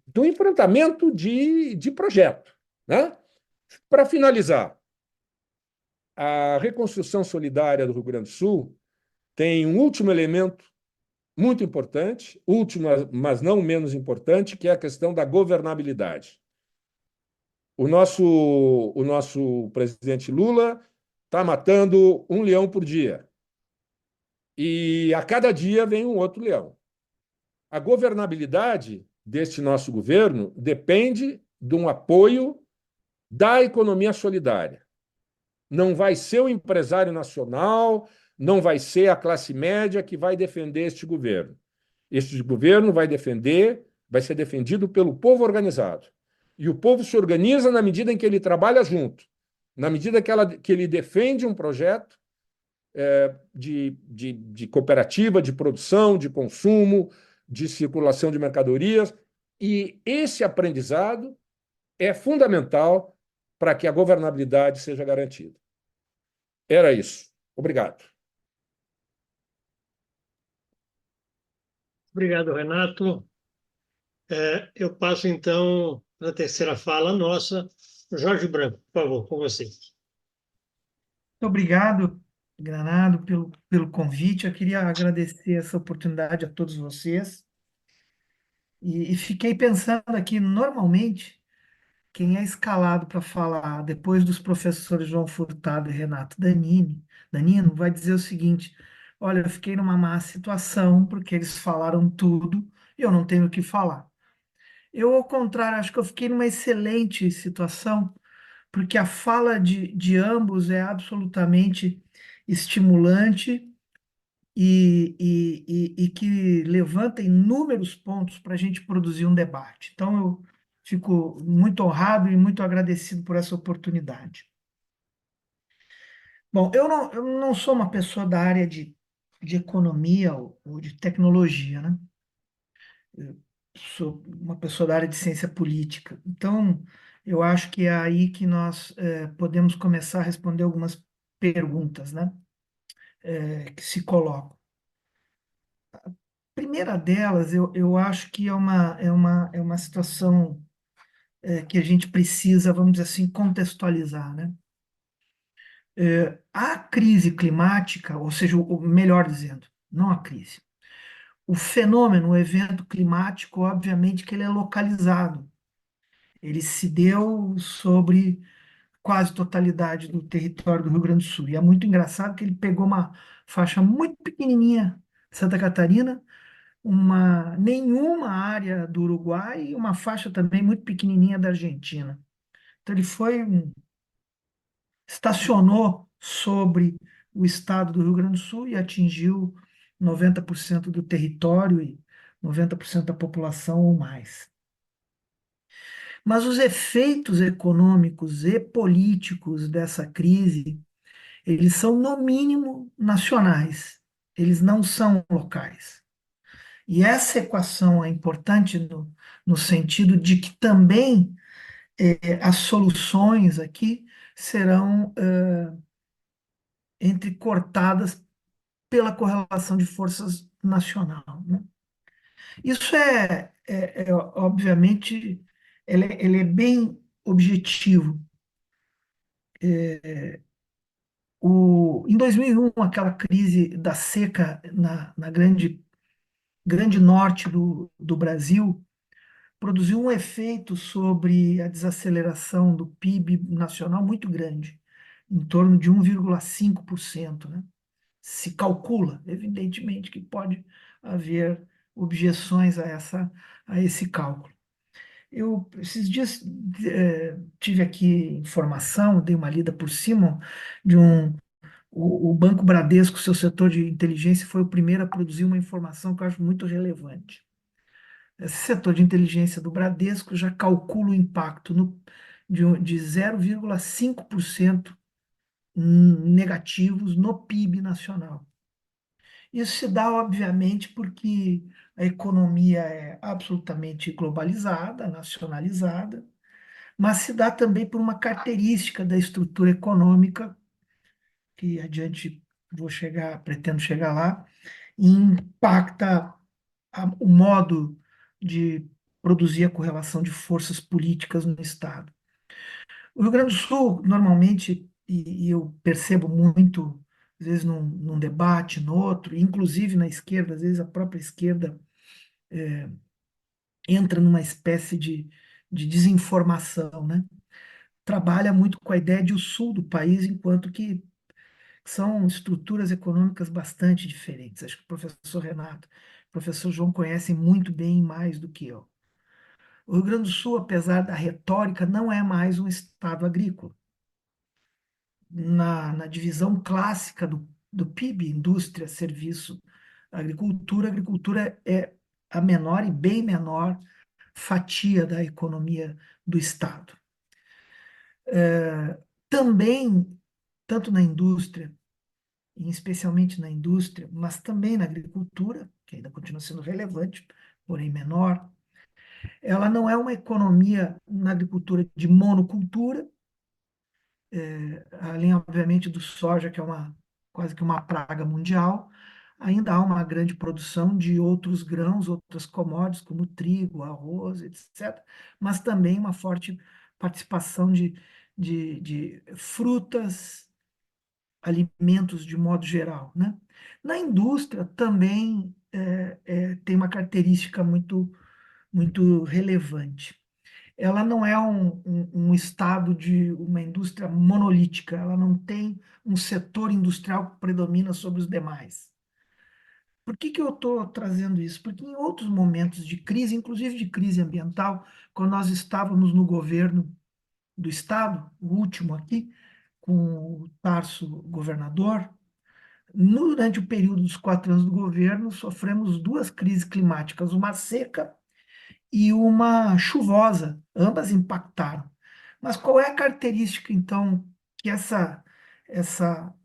do enfrentamento de projeto, né? Para finalizar, a reconstrução solidária do Rio Grande do Sul tem um último elemento muito importante, última, mas não menos importante, que é a questão da governabilidade. O nosso presidente Lula está matando um leão por dia. E a cada dia vem um outro leão. A governabilidade deste nosso governo depende de um apoio da economia solidária. Não vai ser o empresário nacional, não vai ser a classe média que vai defender este governo. Este governo vai ser defendido pelo povo organizado. E o povo se organiza na medida em que ele trabalha junto, na medida que ele defende um projeto de cooperativa, de produção, de consumo, de circulação de mercadorias. E esse aprendizado é fundamental para que a governabilidade seja garantida. Era isso. Obrigado. Obrigado, Renato. Eu passo, então, para a terceira fala nossa. Jorge Branco, por favor, com você. Muito obrigado, Granado, pelo convite. Eu queria agradecer essa oportunidade a todos vocês. E fiquei pensando aqui, normalmente, quem é escalado para falar depois dos professores João Furtado e Renato Danino, vai dizer o seguinte: olha, eu fiquei numa má situação, porque eles falaram tudo e eu não tenho o que falar. Eu, ao contrário, acho que eu fiquei numa excelente situação, porque a fala de ambos é absolutamente estimulante e que levanta inúmeros pontos para a gente produzir um debate. Então, eu fico muito honrado e muito agradecido por essa oportunidade. Bom, eu não sou uma pessoa da área de economia ou de tecnologia, né? Eu sou uma pessoa da área de ciência política. Então, eu acho que é aí que nós podemos começar a responder algumas perguntas, né? Que se colocam. Primeira delas, eu acho que é uma situação que a gente precisa, vamos dizer assim, contextualizar, né? A crise climática, ou seja, melhor dizendo, não a crise, o fenômeno, o evento climático, obviamente que ele é localizado. Ele se deu sobre quase totalidade do território do Rio Grande do Sul. E é muito engraçado que ele pegou uma faixa muito pequenininha de Santa Catarina, nenhuma área do Uruguai e uma faixa também muito pequenininha da Argentina. Então ele estacionou sobre o estado do Rio Grande do Sul e atingiu 90% do território e 90% da população ou mais. Mas os efeitos econômicos e políticos dessa crise, eles são, no mínimo, nacionais. Eles não são locais. E essa equação é importante no sentido de que também as soluções aqui serão entrecortadas pela correlação de forças nacional, né? Isso obviamente, ele é bem objetivo. Em 2001, aquela crise da seca na grande norte do Brasil produziu um efeito sobre a desaceleração do PIB nacional muito grande, em torno de 1,5%, né? Se calcula, evidentemente, que pode haver objeções a esse cálculo. Eu, esses dias, tive aqui informação, dei uma lida por cima, o Banco Bradesco, seu setor de inteligência, foi o primeiro a produzir uma informação que eu acho muito relevante. Esse setor de inteligência do Bradesco já calcula o impacto de 0,5% negativos no PIB nacional. Isso se dá, obviamente, porque a economia é absolutamente globalizada, nacionalizada, mas se dá também por uma característica da estrutura econômica, que adiante pretendo chegar lá, e impacta o modo de produzir a correlação de forças políticas no Estado. O Rio Grande do Sul, normalmente, e eu percebo muito às vezes num debate, no outro, inclusive na esquerda, às vezes a própria esquerda entra numa espécie de desinformação, né? Trabalha muito com a ideia de o sul do país, enquanto que são estruturas econômicas bastante diferentes. Acho que o professor Renato, o professor João conhecem muito bem mais do que eu. O Rio Grande do Sul, apesar da retórica, não é mais um estado agrícola. Na divisão clássica do PIB, indústria, serviço, agricultura, a agricultura é a menor e bem menor fatia da economia do estado. Também, tanto na indústria, e especialmente na indústria, mas também na agricultura, que ainda continua sendo relevante, porém menor, ela não é uma economia na agricultura de monocultura, além, obviamente, do soja, que é quase que uma praga mundial, ainda há uma grande produção de outros grãos, outras commodities, como trigo, arroz, etc., mas também uma forte participação de frutas, alimentos de modo geral, né? Na indústria também tem uma característica muito relevante. Ela não é um estado de uma indústria monolítica, ela não tem um setor industrial que predomina sobre os demais. Por que eu estou trazendo isso? Porque em outros momentos de crise, inclusive de crise ambiental, quando nós estávamos no governo do estado, o último aqui, com o Tarso governador, durante o período dos 4 anos do governo, sofremos duas crises climáticas, uma seca e uma chuvosa, ambas impactaram. Mas qual é a característica, então, que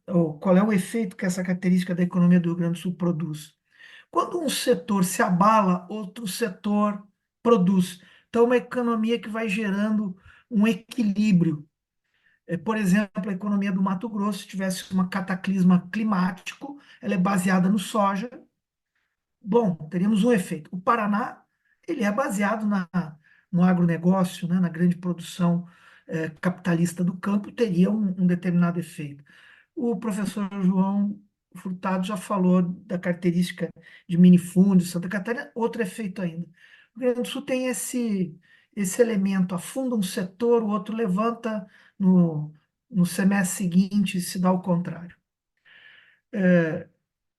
ou qual é o efeito que essa característica da economia do Rio Grande do Sul produz? Quando um setor se abala, outro setor produz. Então, uma economia que vai gerando um equilíbrio. Por exemplo, a economia do Mato Grosso, se tivesse um cataclisma climático, ela é baseada no soja, bom, teríamos um efeito. O Paraná, ele é baseado no agronegócio, né, na grande produção capitalista do campo, teria um determinado efeito. O professor João Furtado já falou da característica de minifúndio, Santa Catarina, outro efeito ainda. O Rio Grande do Sul tem esse elemento, afunda um setor, o outro levanta no semestre seguinte e se dá o contrário.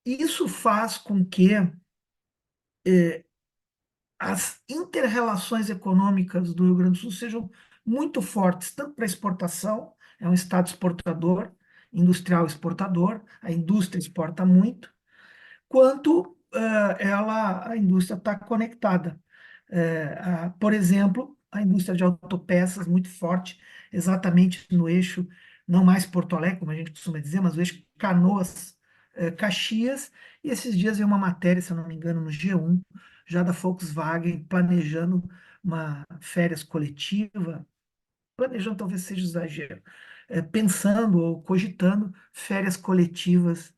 Isso faz com que as inter-relações econômicas do Rio Grande do Sul sejam muito fortes, tanto para exportação, é um estado exportador, industrial exportador, a indústria exporta muito, quanto a indústria está conectada. Por exemplo, a indústria de autopeças muito forte, exatamente no eixo, não mais Porto Alegre, como a gente costuma dizer, mas o eixo Canoas, Caxias, e esses dias veio uma matéria, se eu não me engano, no G1, já da Volkswagen, planejando uma férias coletiva, planejando talvez seja exagero, pensando ou cogitando férias coletivas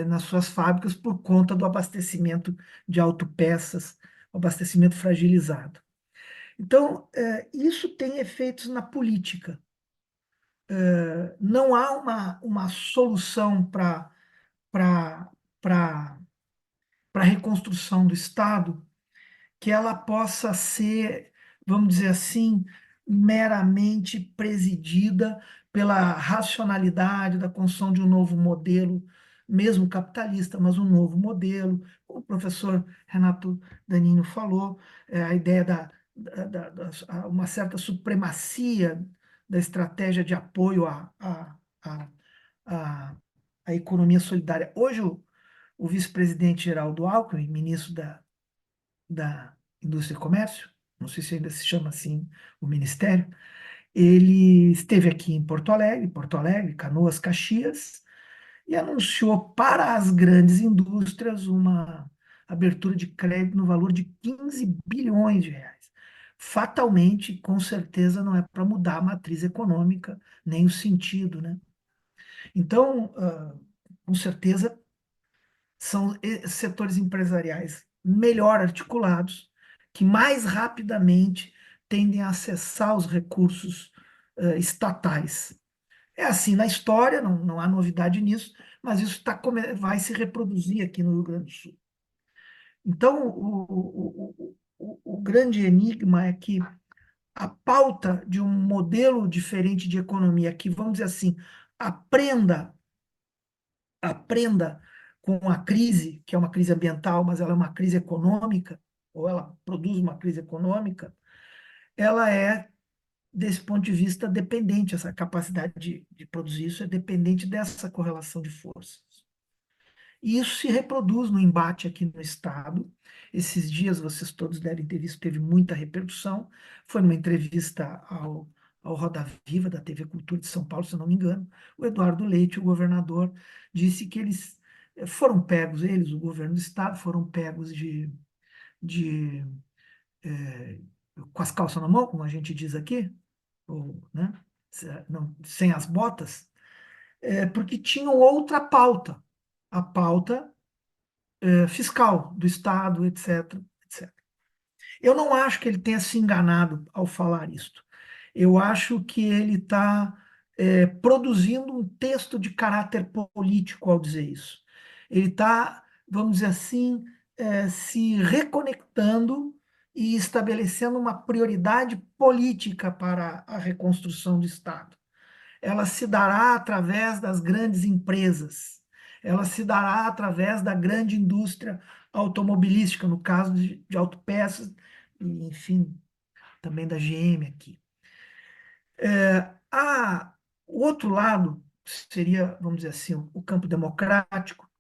nas suas fábricas por conta do abastecimento de autopeças, abastecimento fragilizado. Então, isso tem efeitos na política. Não há uma solução para a reconstrução do Estado que ela possa ser, vamos dizer assim, meramente presidida pela racionalidade da construção de um novo modelo, mesmo capitalista, mas um novo modelo. O professor Renato Danino falou, a ideia uma certa supremacia da estratégia de apoio à, à economia solidária. Hoje, o vice-presidente Geraldo Alckmin, ministro da Indústria e Comércio, não sei se ainda se chama assim o ministério, ele esteve aqui em Porto Alegre, Canoas, Caxias, e anunciou para as grandes indústrias uma abertura de crédito no valor de 15 bilhões de reais. Fatalmente, com certeza, não é para mudar a matriz econômica, nem o sentido, né? Então, com certeza, são setores empresariais melhor articulados, que mais rapidamente tendem a acessar os recursos estatais. É assim na história, não há novidade nisso, mas isso vai se reproduzir aqui no Rio Grande do Sul. Então, o grande enigma é que a pauta de um modelo diferente de economia, que, vamos dizer assim, aprenda, aprenda com a crise, que é uma crise ambiental, mas ela é uma crise econômica, ou ela produz uma crise econômica, ela é, desse ponto de vista, dependente, essa capacidade de produzir isso é dependente dessa correlação de forças. E isso se reproduz no embate aqui no Estado. Esses dias, vocês todos devem ter visto, teve muita repercussão. Foi numa entrevista ao Roda Viva, da TV Cultura de São Paulo, se eu não me engano. O Eduardo Leite, o governador, disse que eles foram pegos, eles, o governo do Estado, foram pegos de eh, com as calças na mão, como a gente diz aqui, ou, né, não, sem as botas, porque tinham outra pauta, a pauta fiscal do Estado, etc, etc. Eu não acho que ele tenha se enganado ao falar isto. Eu acho que ele está produzindo um texto de caráter político ao dizer isso. Ele está, vamos dizer assim, se reconectando e estabelecendo uma prioridade política para a reconstrução do Estado. Ela se dará através das grandes empresas, ela se dará através da grande indústria automobilística, no caso de autopeças, e, enfim, também da GM aqui. O outro lado seria, vamos dizer assim, o campo democrático,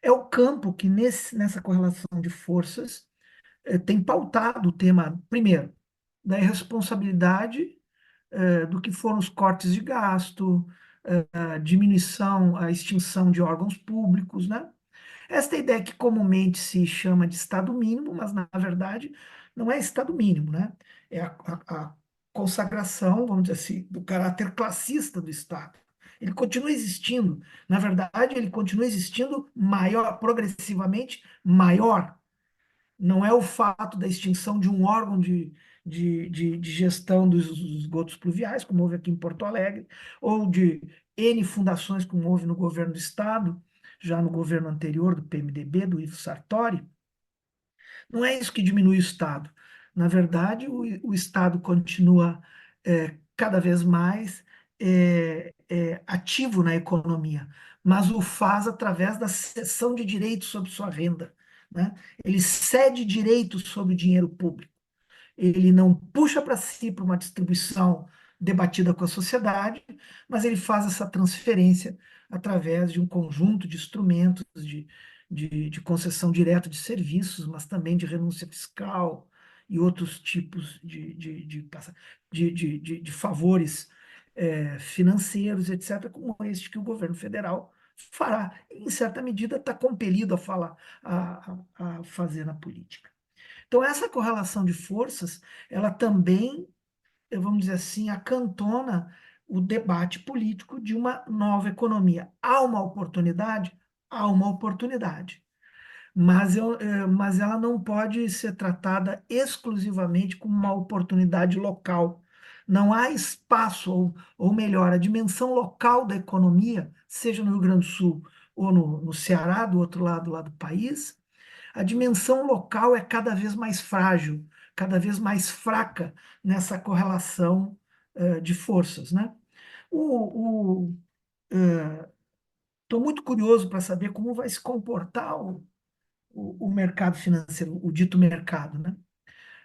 é o campo que nessa correlação de forças tem pautado o tema, primeiro, da irresponsabilidade do que foram os cortes de gasto, a diminuição, a extinção de órgãos públicos, né? Esta ideia que comumente se chama de Estado mínimo, mas na verdade não é Estado mínimo, né? É a consagração, vamos dizer assim, do caráter classista do Estado. Ele continua existindo, na verdade, ele continua existindo maior, progressivamente maior. Não é o fato da extinção de um órgão de gestão dos esgotos pluviais, como houve aqui em Porto Alegre, ou de N fundações, como houve no governo do Estado, já no governo anterior do PMDB, do Ivo Sartori. Não é isso que diminui o Estado. Na verdade, o Estado continua cada vez mais ativo na economia, mas o faz através da cessão de direitos sobre sua renda, né? Ele cede direitos sobre o dinheiro público. Ele não puxa para si para uma distribuição debatida com a sociedade, mas ele faz essa transferência através de um conjunto de instrumentos de concessão direta de serviços, mas também de renúncia fiscal e outros tipos de favores financeiros, etc., como este que o governo federal fará. Em certa medida, está compelido a falar, a fazer na política. Então, essa correlação de forças, ela também, vamos dizer assim, acantona o debate político de uma nova economia. Há uma oportunidade? Há uma oportunidade. Mas ela não pode ser tratada exclusivamente como uma oportunidade local. Não há espaço, ou melhor, a dimensão local da economia, seja no Rio Grande do Sul ou no Ceará, do outro lado lá do país, a dimensão local é cada vez mais frágil, cada vez mais fraca nessa correlação de forças, né? Estou muito curioso para saber como vai se comportar o mercado financeiro, o dito mercado, né?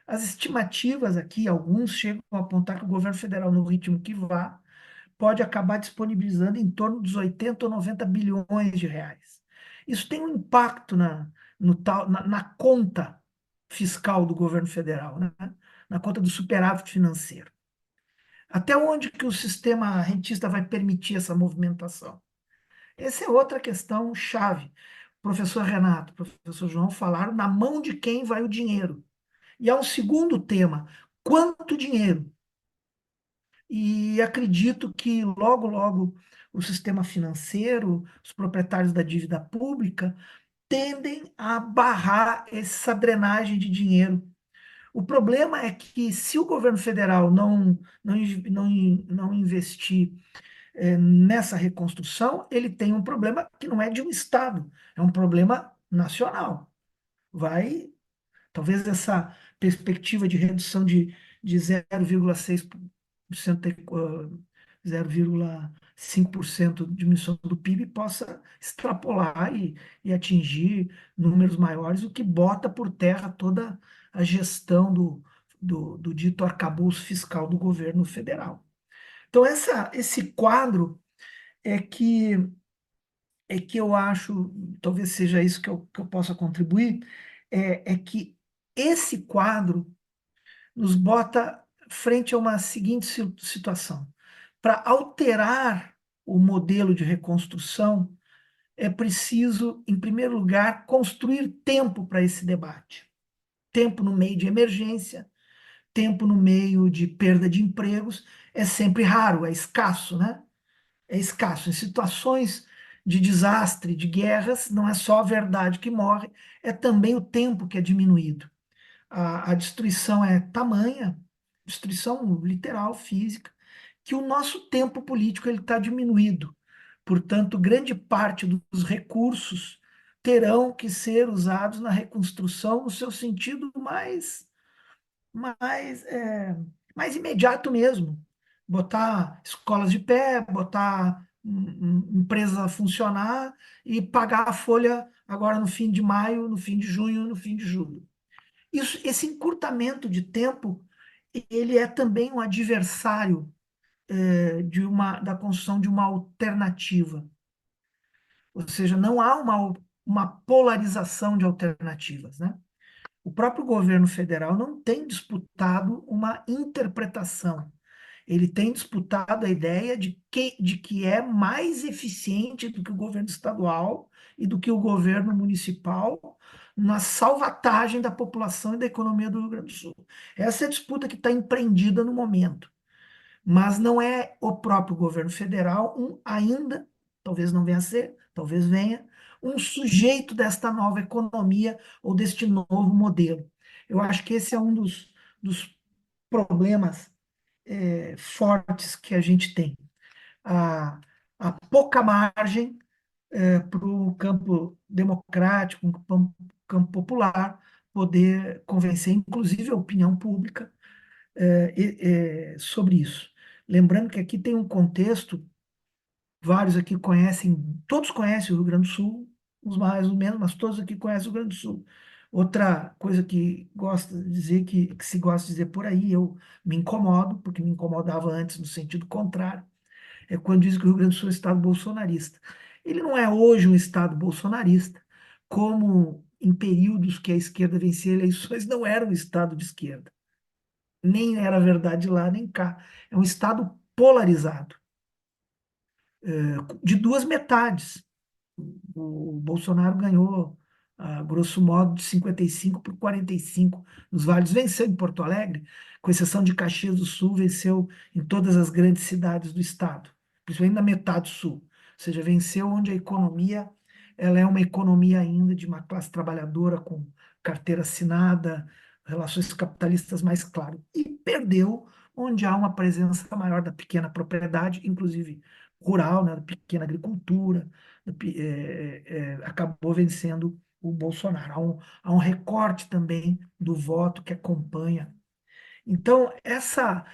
As estimativas aqui, alguns chegam a apontar que o governo federal, no ritmo que vá, pode acabar disponibilizando em torno dos 80 ou 90 bilhões de reais. Isso tem um impacto na conta fiscal do governo federal, né? Na conta do superávit financeiro. Até onde que o sistema rentista vai permitir essa movimentação? Essa é outra questão chave. O professor Renato, o professor João falaram na mão de quem vai o dinheiro. E há um segundo tema: quanto dinheiro? E acredito que logo, logo, o sistema financeiro, os proprietários da dívida pública, tendem a barrar essa drenagem de dinheiro. O problema é que, se o governo federal não investir nessa reconstrução, ele tem um problema que não é de um Estado, é um problema nacional. Talvez essa perspectiva de redução de 0,6%, 0,5% de diminuição do PIB possa extrapolar e atingir números maiores, o que bota por terra toda a gestão do dito arcabouço fiscal do governo federal. Então, esse quadro é que, é que eu acho, talvez seja isso que eu possa contribuir, é que esse quadro nos bota frente a uma seguinte situação. Para alterar o modelo de reconstrução, é preciso, em primeiro lugar, construir tempo para esse debate. Tempo no meio de emergência, tempo no meio de perda de empregos, é sempre raro, é escasso, né? É escasso. Em situações de desastre, de guerras, não é só a verdade que morre, é também o tempo que é diminuído. A destruição é tamanha, destruição literal, física, que o nosso tempo político ele está diminuído. Portanto, grande parte dos recursos terão que ser usados na reconstrução no seu sentido mais, mais imediato mesmo. Botar escolas de pé, botar empresas a funcionar e pagar a folha agora no fim de maio, no fim de junho, no fim de julho. Esse encurtamento de tempo, ele é também um adversário da construção de uma alternativa. Ou seja, não há uma polarização de alternativas, né? O próprio governo federal não tem disputado uma interpretação. Ele tem disputado a ideia de que é mais eficiente do que o governo estadual e do que o governo municipal na salvatagem da população e da economia do Rio Grande do Sul. Essa é a disputa que está empreendida no momento. Mas não é o próprio governo federal ainda, talvez não venha a ser, talvez venha, um sujeito desta nova economia ou deste novo modelo. Eu acho que esse é um dos problemas fortes que a gente tem. A pouca margem para o campo democrático, um campo popular, poder convencer, inclusive, a opinião pública sobre isso. Lembrando que aqui tem um contexto, vários aqui conhecem, todos conhecem o Rio Grande do Sul, uns mais ou menos, mas todos aqui conhecem o Rio Grande do Sul. Outra coisa que gosta de dizer, que se gosta de dizer por aí, eu me incomodo, porque me incomodava antes no sentido contrário, é quando diz que o Rio Grande do Sul é um estado bolsonarista. Ele não é hoje um estado bolsonarista, como em períodos que a esquerda vencia eleições não era um estado de esquerda. Nem era verdade lá, nem cá. É um estado polarizado, de duas metades. O Bolsonaro ganhou, grosso modo, de 55 por 45 nos vales. Venceu em Porto Alegre, com exceção de Caxias do Sul, venceu em todas as grandes cidades do estado, principalmente na metade sul. Ou seja, venceu onde a economia ela é uma economia ainda de uma classe trabalhadora com carteira assinada, relações capitalistas mais claras. E perdeu onde há uma presença maior da pequena propriedade, inclusive rural, né, da pequena agricultura, acabou vencendo o Bolsonaro. Há um recorte também do voto que acompanha. Então, essa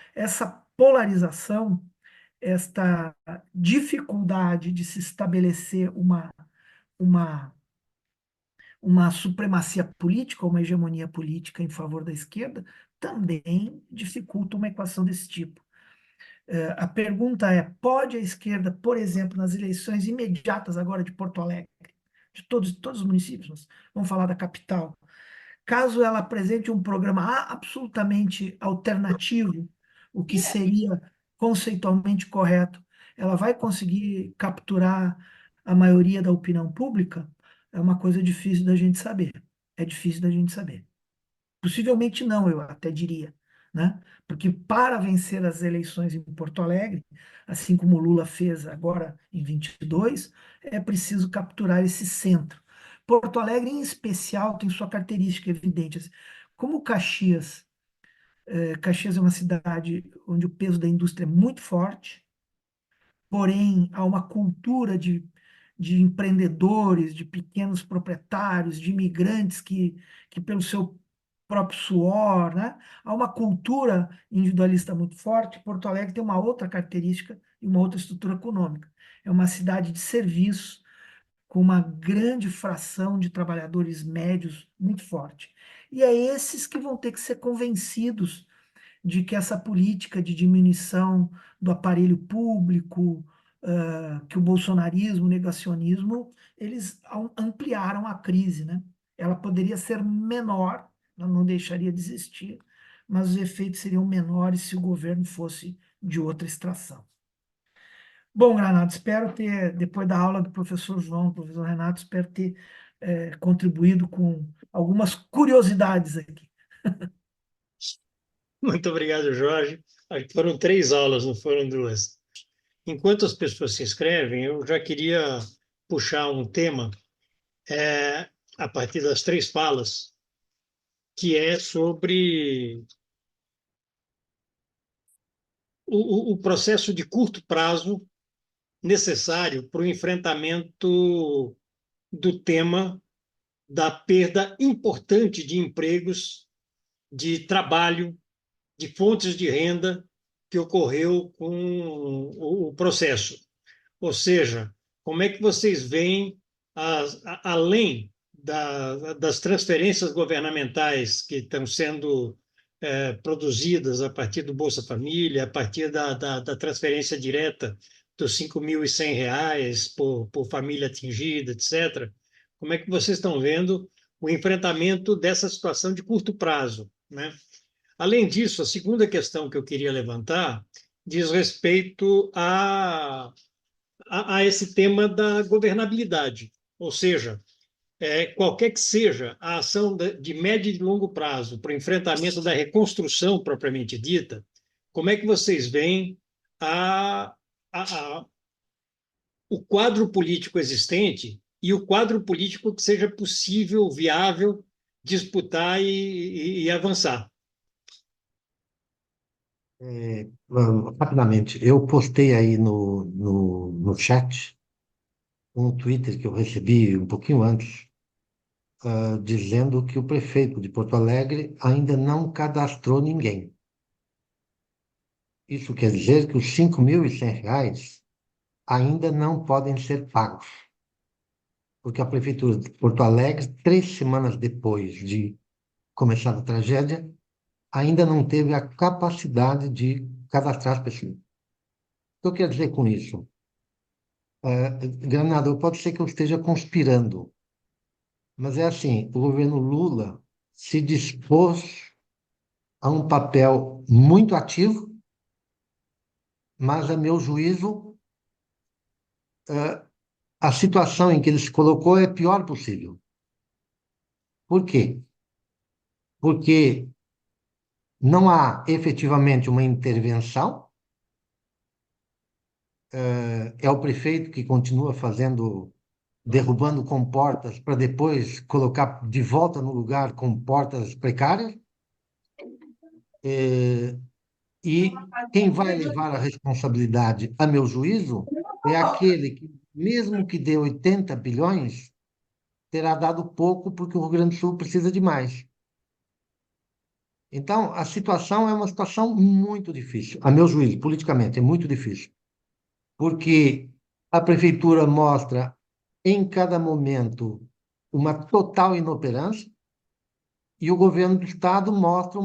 polarização, esta dificuldade de se estabelecer uma, uma supremacia política, uma hegemonia política em favor da esquerda, também dificulta uma equação desse tipo. A pergunta é: pode a esquerda, por exemplo, nas eleições imediatas agora de Porto Alegre, de todos os municípios, vamos falar da capital, caso ela apresente um programa absolutamente alternativo, o que seria conceitualmente correto, ela vai conseguir capturar a maioria da opinião pública? É uma coisa difícil da gente saber. É difícil da gente saber. Possivelmente não, eu até diria, né? Porque para vencer as eleições em Porto Alegre, assim como Lula fez agora em 22, é preciso capturar esse centro. Porto Alegre, em especial, tem sua característica evidente. Como Caxias é uma cidade onde o peso da indústria é muito forte, porém há uma cultura de empreendedores, de pequenos proprietários, de imigrantes que pelo seu próprio suor, né? Há uma cultura individualista muito forte. Porto Alegre tem uma outra característica e uma outra estrutura econômica. É uma cidade de serviço, com uma grande fração de trabalhadores médios muito forte. E é esses que vão ter que ser convencidos de que essa política de diminuição do aparelho público, que o bolsonarismo, o negacionismo, eles ampliaram a crise, né? Ela poderia ser menor, ela não deixaria de existir, mas os efeitos seriam menores se o governo fosse de outra extração. Bom, Granado, espero ter, depois da aula do professor João, professor Renato, espero ter contribuído com algumas curiosidades aqui. Muito obrigado, Jorge. Acho que foram 3 aulas, não foram 2. Enquanto as pessoas se inscrevem, eu já queria puxar um tema a partir das 3 falas, que é sobre o processo de curto prazo necessário para o enfrentamento do tema da perda importante de empregos, de trabalho, de fontes de renda que ocorreu com o processo. Ou seja, como é que vocês veem, além das transferências governamentais que estão sendo produzidas a partir do Bolsa Família, a partir da transferência direta dos R$ 5.100 por família atingida, etc. Como é que vocês estão vendo o enfrentamento dessa situação de curto prazo, né? Além disso, a segunda questão que eu queria levantar diz respeito a esse tema da governabilidade, ou seja, qualquer que seja a ação de médio e longo prazo para o enfrentamento da reconstrução propriamente dita, como é que vocês veem a, a, o quadro político existente e o quadro político que seja possível, viável, disputar e avançar? Rapidamente, eu postei aí no chat um Twitter que eu recebi um pouquinho antes, dizendo que o prefeito de Porto Alegre ainda não cadastrou ninguém. Isso quer dizer que os R$ 5.100 ainda não podem ser pagos, porque a prefeitura de Porto Alegre, 3 semanas depois de começar a tragédia, ainda não teve a capacidade de cadastrar as pessoas. O que eu quero dizer com isso? Granado, pode ser que eu esteja conspirando, mas é assim, o governo Lula se dispôs a um papel muito ativo, mas, a meu juízo, a situação em que ele se colocou é a pior possível. Por quê? Porque não há efetivamente uma intervenção, é o prefeito que continua derrubando comportas para depois colocar de volta no lugar comportas precárias, e quem vai levar a responsabilidade, a meu juízo, é aquele que, mesmo que dê 80 bilhões, terá dado pouco porque o Rio Grande do Sul precisa de mais. Então, a situação é uma situação muito difícil, a meu juízo, politicamente, é muito difícil, porque a prefeitura mostra em cada momento uma total inoperância e o governo do estado mostra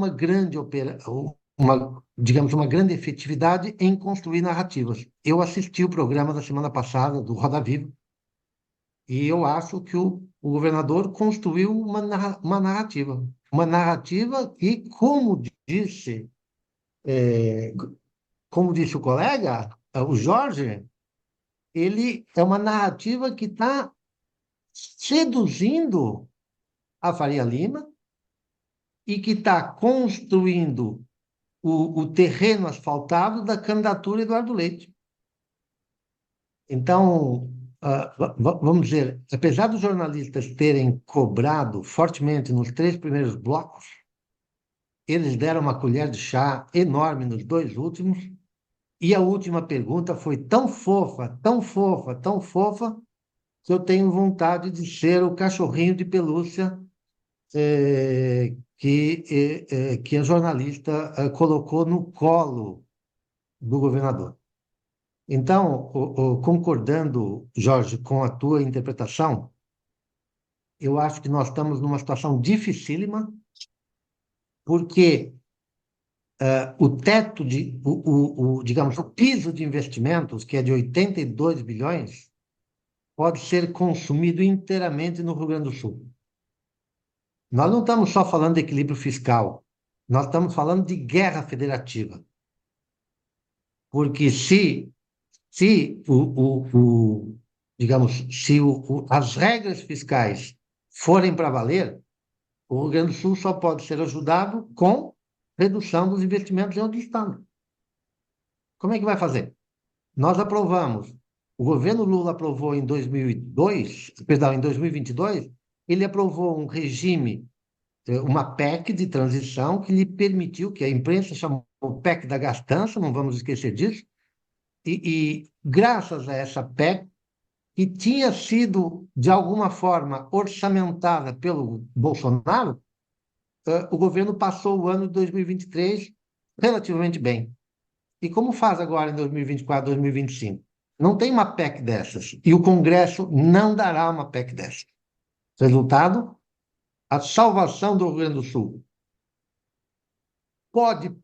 digamos, uma grande efetividade em construir narrativas. Eu assisti o programa da semana passada do Roda Viva e eu acho que o governador construiu uma narrativa que, como disse o colega, o Jorge, ele é uma narrativa que está seduzindo a Faria Lima e que está construindo o terreno asfaltado da candidatura Eduardo Leite. Então, vamos dizer, apesar dos jornalistas terem cobrado fortemente nos 3 primeiros blocos, eles deram uma colher de chá enorme nos 2 últimos E a última pergunta foi tão fofa, tão fofa, tão fofa, que eu tenho vontade de ser o cachorrinho de pelúcia que a jornalista colocou no colo do governador. Então, concordando, Jorge, com a tua interpretação, eu acho que nós estamos numa situação dificílima, porque o teto digamos, o piso de investimentos, que é de 82 bilhões, pode ser consumido inteiramente no Rio Grande do Sul. Nós não estamos só falando de equilíbrio fiscal, nós estamos falando de guerra federativa. Porque se digamos, se as regras fiscais forem para valer, o Rio Grande do Sul só pode ser ajudado com redução dos investimentos em outro estado. Como é que vai fazer? Nós aprovamos, o governo Lula aprovou em 2002, perdão, em 2022, ele aprovou um regime, uma PEC de transição que lhe permitiu, que a imprensa chamou PEC da gastança, não vamos esquecer disso, e graças a essa PEC, que tinha sido, de alguma forma, orçamentada pelo Bolsonaro, o governo passou o ano de 2023 relativamente bem. E como faz agora em 2024, 2025? Não tem uma PEC dessas. E o Congresso não dará uma PEC dessas. Resultado, a salvação do Rio Grande do Sul pode,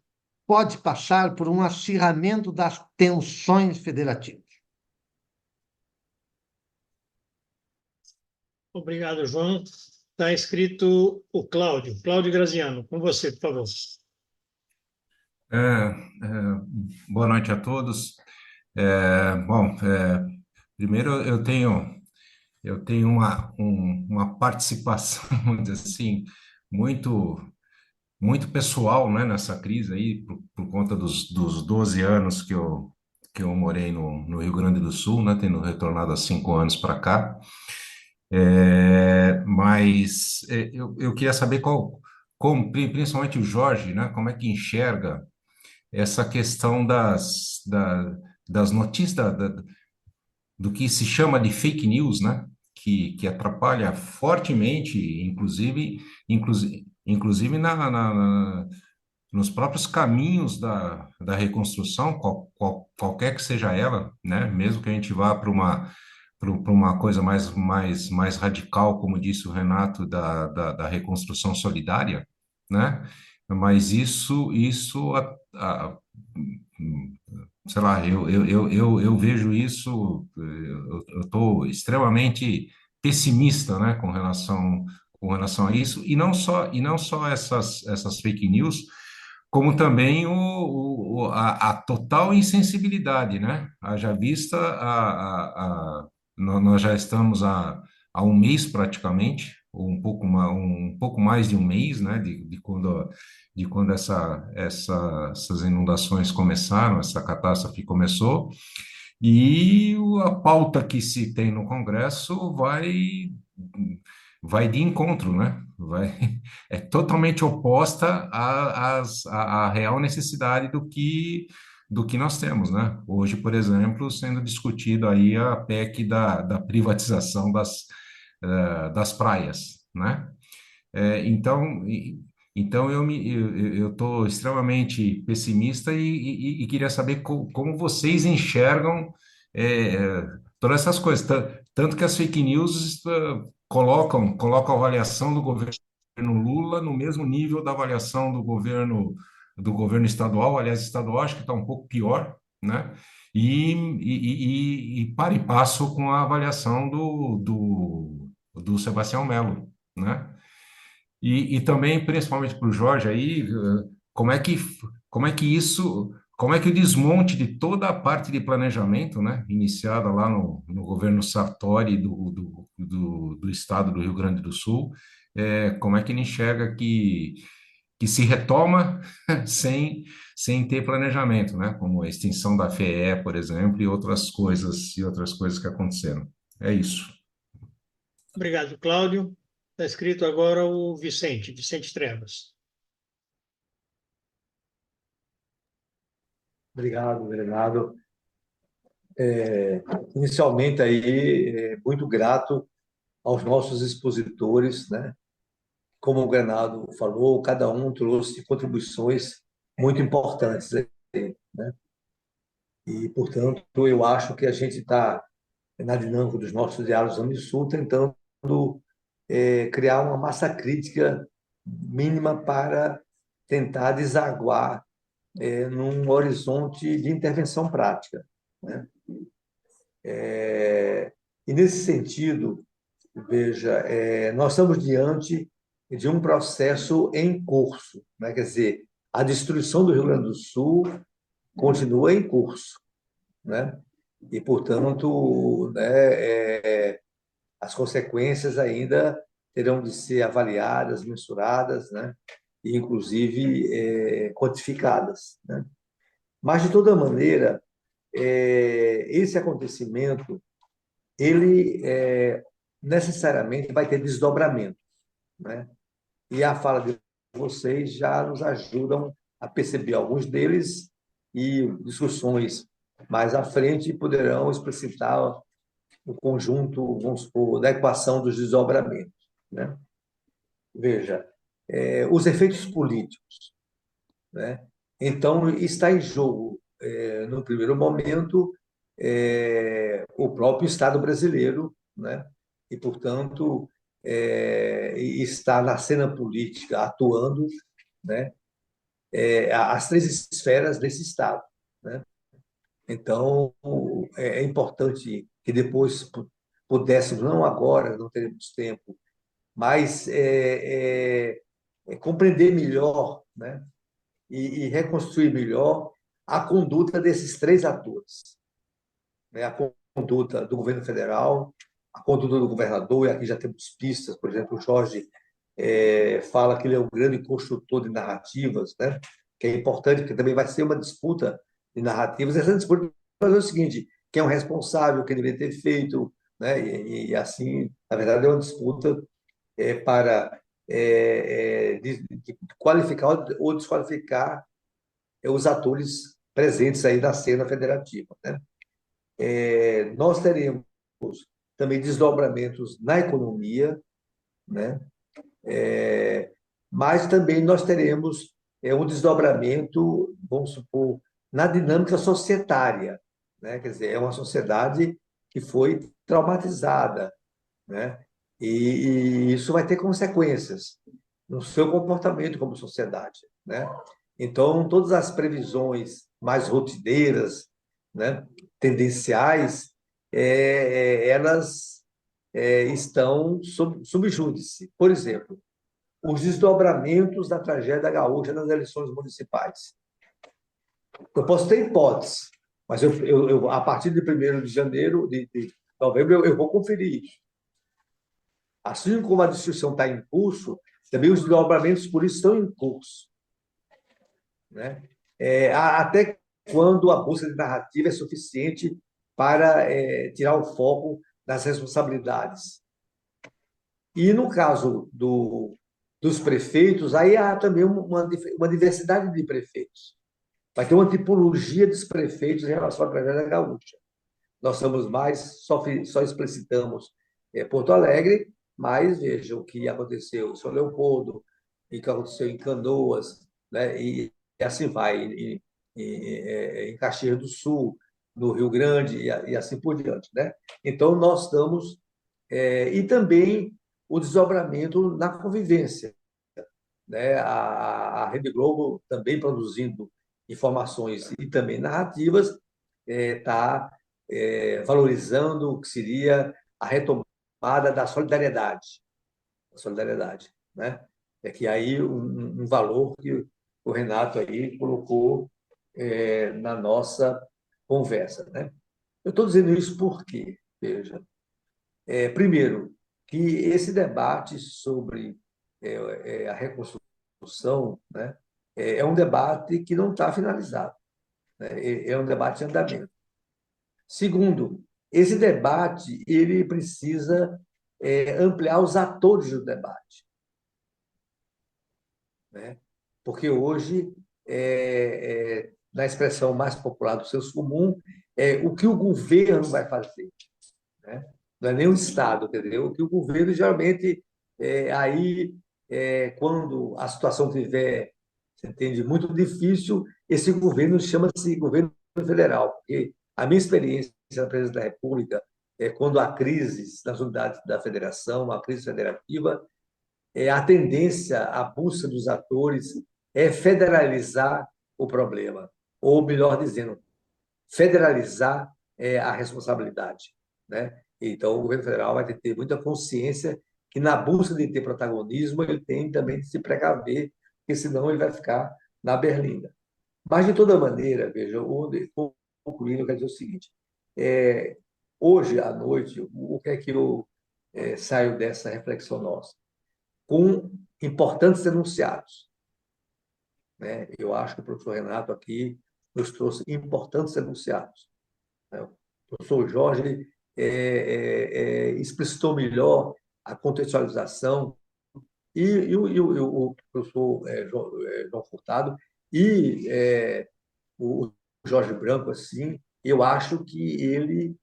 pode passar por um acirramento das tensões federativas. Obrigado, João. Está escrito o Cláudio. Cláudio Graziano, com você, por favor. Boa noite a todos. Primeiro eu tenho uma participação, vamos dizer assim, muito muito pessoal, né, nessa crise aí, por conta dos 12 anos que eu morei no Rio Grande do Sul, né, tendo retornado há 5 anos para cá. Mas eu queria saber principalmente o Jorge, né, como é que enxerga essa questão das notícias, do que se chama de fake news, né? Que atrapalha fortemente, inclusive nos próprios caminhos da reconstrução, qualquer que seja ela, né? Mesmo que a gente vá para uma coisa mais radical, como disse o Renato, da reconstrução solidária, né? Mas isso sei lá, eu vejo isso, eu estou extremamente pessimista, né, com relação a isso, e não só essas fake news, como também a total insensibilidade, né? Haja vista, nós já estamos há um mês praticamente, ou um pouco mais de um mês, né, de quando essas inundações começaram, essa catástrofe começou, e a pauta que se tem no Congresso vai de encontro, né? É totalmente oposta à real necessidade do que nós temos, né? Hoje, por exemplo, sendo discutido aí a PEC da privatização das praias, né? Então eu estou extremamente pessimista e queria saber como vocês enxergam todas essas coisas. Tanto que as fake news colocam a avaliação do governo Lula no mesmo nível da avaliação do governo estadual. Aliás, estadual acho que está um pouco pior, né? E para e passo com a avaliação do Sebastião Melo, né? E também, principalmente para o Jorge aí, como é que o desmonte de toda a parte de planejamento, né, iniciada lá no governo Sartori do estado do Rio Grande do Sul, como é que ele enxerga que se retoma sem ter planejamento, né, como a extinção da FEE, por exemplo, e outras coisas que aconteceram. É isso. Obrigado, Cláudio. Está escrito agora o Vicente Trevas. Obrigado, Bernardo. Inicialmente aí, muito grato aos nossos expositores, né? Como o Bernardo falou, cada um trouxe contribuições muito importantes aí, né? E, portanto, eu acho que a gente está, na dinâmica dos nossos diálogos Unisul, tentando criar uma massa crítica mínima para tentar desaguar num horizonte de intervenção prática, né? E, nesse sentido, veja, nós estamos diante de um processo em curso, né? Quer dizer, a destruição do Rio Grande do Sul continua em curso, né? E, portanto, né, as consequências ainda terão de ser avaliadas, mensuradas, né? E, inclusive, quantificadas, né? Mas, de toda maneira, esse acontecimento ele necessariamente vai ter desdobramento, né? E a fala de vocês já nos ajudam a perceber alguns deles e discussões mais à frente poderão explicitar o conjunto, vamos supor, da equação dos desdobramentos, né? Veja, os efeitos políticos, né? Então, está em jogo, no primeiro momento, o próprio Estado brasileiro, né? E, portanto, está na cena política atuando, né? As três esferas desse Estado, né? Então, é importante que depois pudéssemos, não agora, não teremos tempo, mas compreender melhor, né? E reconstruir melhor a conduta desses três atores, né? A conduta do governo federal, a conduta do governador, e aqui já temos pistas, por exemplo, o Jorge fala que ele é um grande construtor de narrativas, né? Que é importante, porque também vai ser uma disputa de narrativas. Essa disputa vai fazer o seguinte: quem é o responsável, quem deveria ter feito, né? E assim, na verdade, é uma disputa para de qualificar ou desqualificar os atores presentes aí da cena federativa, né? Nós teremos também desdobramentos na economia, né? Mas também nós teremos um desdobramento, vamos supor, na dinâmica societária, né? Quer dizer, é uma sociedade que foi traumatizada, né? E isso vai ter consequências no seu comportamento como sociedade, né? Então, todas as previsões mais rotineiras, né, tendenciais, elas estão sob júdice. Por exemplo, os desdobramentos da tragédia gaúcha nas eleições municipais. Eu posso ter hipóteses, mas a partir de 1º de janeiro, de novembro, eu vou conferir isso. Assim como a destruição está em curso, também os desdobramentos por isso estão em curso, né? Até quando a busca de narrativa é suficiente para tirar o foco das responsabilidades. E no caso dos prefeitos, aí há também uma diversidade de prefeitos. Vai ter uma tipologia dos prefeitos em relação à tragédia gaúcha. Nós somos mais, só explicitamos Porto Alegre, mas veja o que aconteceu em São Leopoldo, e o que aconteceu em Canoas, né? E assim vai, em Caxias do Sul, no Rio Grande, e assim por diante, né? Então, nós estamos. E também o desdobramento na convivência, né? A Rede Globo também produzindo informações e também narrativas, está valorizando o que seria a retomada da solidariedade, né? É que aí um valor que o Renato aí colocou na nossa conversa, né? Eu estou dizendo isso porque, veja, primeiro, que esse debate sobre a reconstrução, né, é um debate que não está finalizado, né? É um debate em andamento. Segundo, esse debate ele precisa ampliar os atores do debate, né? Porque hoje na expressão mais popular do senso comum, o que o governo vai fazer, né? Não é nem o Estado, entendeu? O que o governo geralmente aí quando a situação tiver, você entende, muito difícil, esse governo chama-se governo federal, porque a minha experiência na presidência da República quando há crises nas unidades da federação, a crise federativa, a tendência, a busca dos atores é federalizar o problema, ou melhor dizendo, federalizar a responsabilidade, né? Então, o governo federal vai ter que ter muita consciência que, na busca de ter protagonismo, ele tem também de se precaver, porque senão ele vai ficar na berlinda. Mas, de toda maneira, veja, concluindo, eu quero dizer o seguinte: hoje à noite, o que é que eu saio dessa reflexão nossa? Com importantes enunciados, né? Eu acho que o professor Renato aqui nos trouxe importantes enunciados, né? O professor Jorge explicitou melhor a contextualização e o professor João Furtado o Jorge Branco, assim, eu acho que ele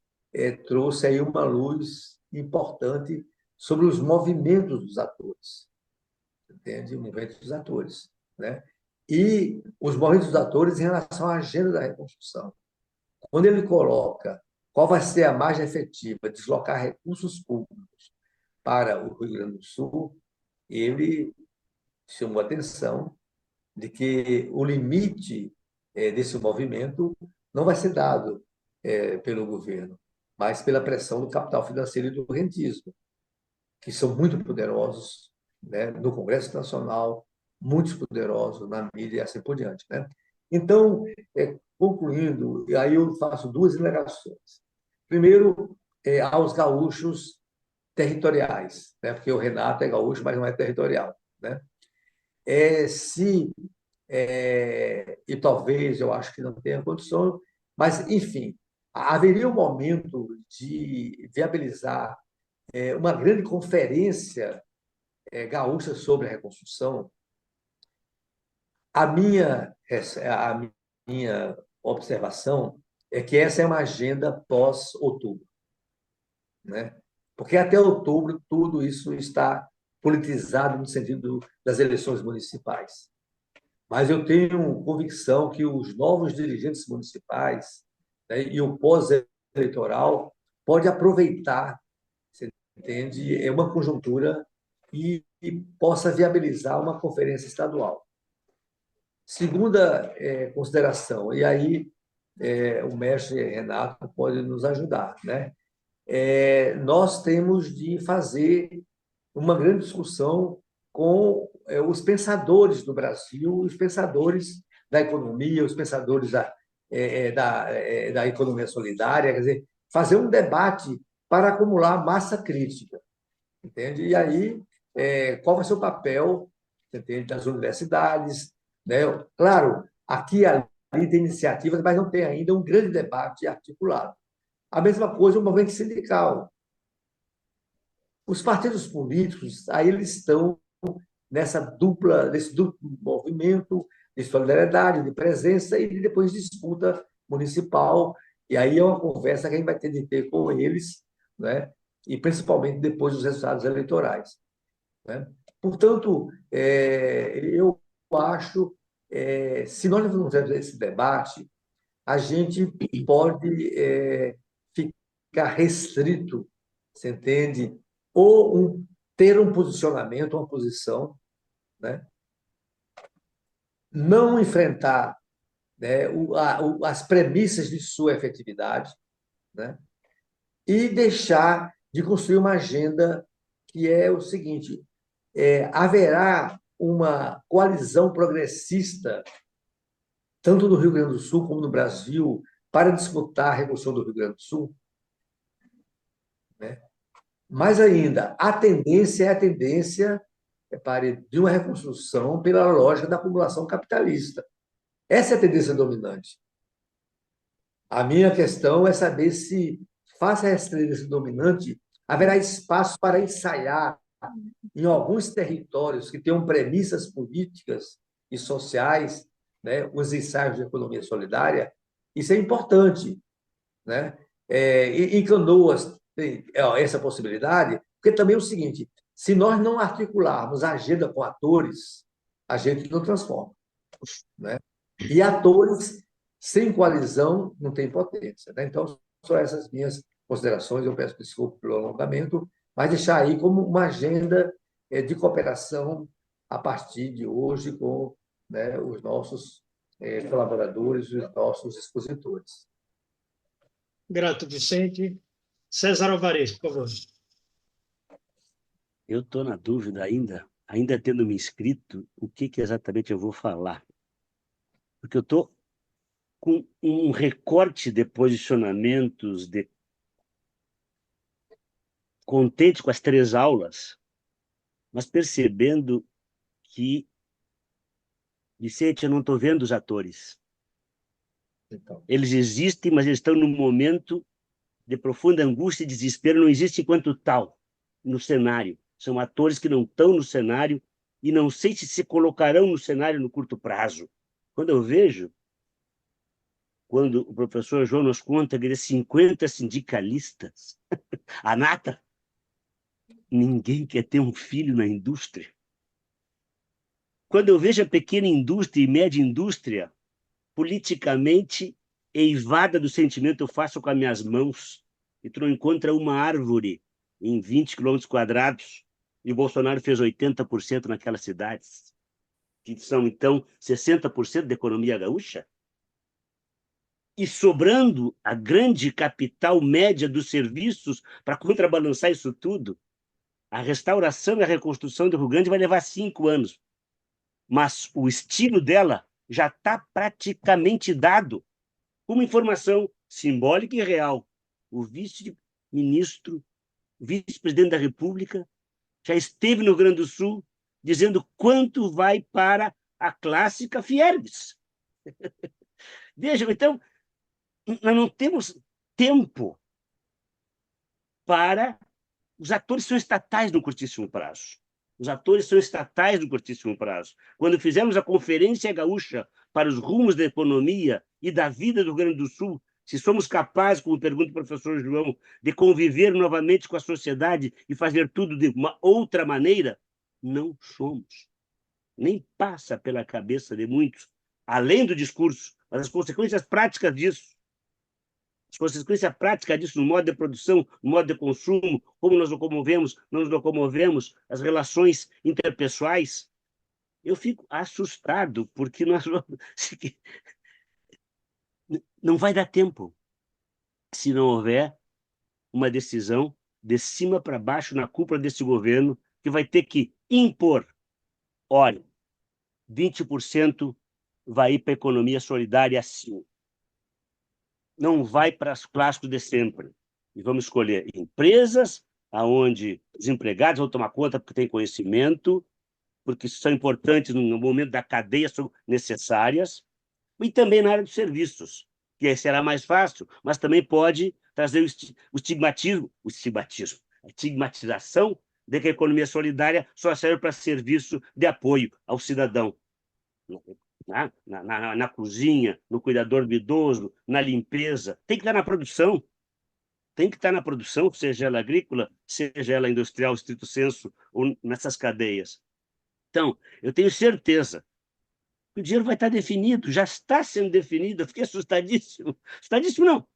trouxe aí uma luz importante sobre os movimentos dos atores, entende? O movimento dos atores, né? E os movimentos dos atores em relação à agenda da reconstrução. Quando ele coloca qual vai ser a margem efetiva de deslocar recursos públicos para o Rio Grande do Sul, ele chamou a atenção de que o limite desse movimento não vai ser dado pelo governo, mas pela pressão do capital financeiro e do rentismo, que são muito poderosos, né, no Congresso Nacional, muito poderosos na mídia e assim por diante, né? Então, concluindo, aí eu faço duas indagações. Primeiro, aos gaúchos territoriais, né? Porque o Renato é gaúcho, mas não é territorial, né? Se e talvez eu acho que não tenha condição, mas enfim, haveria um momento de viabilizar uma grande conferência gaúcha sobre a reconstrução. A minha observação é que essa é uma agenda pós-outubro, né? Porque até outubro tudo isso está politizado no sentido das eleições municipais. Mas eu tenho convicção que os novos dirigentes municipais, né, e o pós-eleitoral pode aproveitar, você entende, uma conjuntura e possa viabilizar uma conferência estadual. Segunda consideração, e aí o mestre Renato pode nos ajudar, né? Nós temos de fazer uma grande discussão com os pensadores do Brasil, os pensadores da economia, os pensadores da economia solidária, quer dizer, fazer um debate para acumular massa crítica, entende? E aí, qual vai ser o papel, entende, das universidades, né? Claro, aqui e ali tem iniciativas, mas não tem ainda um grande debate articulado. A mesma coisa o movimento sindical. Os partidos políticos, aí eles estão nesse duplo movimento de solidariedade, de presença e depois disputa municipal. E aí é uma conversa que a gente vai ter de ter com eles, né? E principalmente depois dos resultados eleitorais, né? Portanto, eu acho, se nós não fizermos esse debate, a gente pode ficar restrito, você entende? Ou ter um posicionamento, uma posição, né? Não enfrentar, né, as premissas de sua efetividade, né? E deixar de construir uma agenda que é o seguinte: haverá uma coalizão progressista, tanto no Rio Grande do Sul como no Brasil, para disputar a reconstrução do Rio Grande do Sul, né? Mais ainda, a tendência é a tendência de uma reconstrução pela lógica da acumulação capitalista. Essa é a tendência dominante. A minha questão é saber se, face a essa tendência dominante, haverá espaço para ensaiar em alguns territórios que tenham premissas políticas e sociais, né, os ensaios de economia solidária, isso é importante, né? Em Canoas tem essa possibilidade, porque também é o seguinte, se nós não articularmos a agenda com atores, a gente não transforma, né? E atores sem coalizão não tem potência, né? Então, são essas minhas considerações, eu peço desculpa pelo alongamento, mas deixar aí como uma agenda de cooperação a partir de hoje com, né, os nossos colaboradores, os nossos expositores. Grato, Vicente. César Alvarez, por favor. Eu estou na dúvida ainda tendo me inscrito, o que exatamente eu vou falar. Porque eu estou com um recorte de posicionamentos, contente com as 3 aulas, mas percebendo que, Vicente, eu não estou vendo os atores. Então, Eles existem, mas eles estão num momento de profunda angústia e desespero, não existe enquanto tal no cenário. São atores que não estão no cenário e não sei se colocarão no cenário no curto prazo. Quando eu vejo, quando o professor João nos conta que de 50 sindicalistas, a nata, ninguém quer ter um filho na indústria. Quando eu vejo a pequena indústria e média indústria politicamente eivada do sentimento, eu faço com as minhas mãos, e tu não encontra uma árvore em 20 quilômetros quadrados, e o Bolsonaro fez 80% naquelas cidades, que são, então, 60% da economia gaúcha, e sobrando a grande capital média dos serviços para contrabalançar isso tudo. A restauração e a reconstrução do Rio Grande vai levar 5 anos, mas o estilo dela já está praticamente dado, como informação simbólica e real. O vice-ministro, vice-presidente da República, já esteve no Rio Grande do Sul dizendo quanto vai para a clássica Fiergs. Vejam, então, nós não temos tempo para... Os atores são estatais no curtíssimo prazo. Os atores são estatais no curtíssimo prazo. Quando fizemos a Conferência Gaúcha para os rumos da economia e da vida do Rio Grande do Sul, se somos capazes, como pergunta o professor João, de conviver novamente com a sociedade e fazer tudo de uma outra maneira, não somos. Nem passa pela cabeça de muitos, além do discurso, mas as consequências práticas disso. As consequências práticas disso no modo de produção, no modo de consumo, como nós locomovemos, não nos locomovemos, as relações interpessoais. Eu fico assustado, porque nós não vai dar tempo se não houver uma decisão de cima para baixo na cúpula desse governo, que vai ter que impor, olha, 20% vai ir para a economia solidária assim. Não vai para os clássicos de sempre. E vamos escolher empresas onde os empregados vão tomar conta porque têm conhecimento, porque são importantes no momento da cadeia, são necessárias, e também na área dos serviços, que aí será mais fácil, mas também pode trazer o estigmatismo, a estigmatização de que a economia solidária só serve para serviço de apoio ao cidadão. Na cozinha, no cuidador do idoso, na limpeza, tem que estar na produção. Tem que estar na produção, seja ela agrícola, seja ela industrial, estrito sensu, ou nessas cadeias. Então, eu tenho certeza que o dinheiro vai estar definido, já está sendo definido, eu fiquei assustadíssimo. Assustadíssimo não.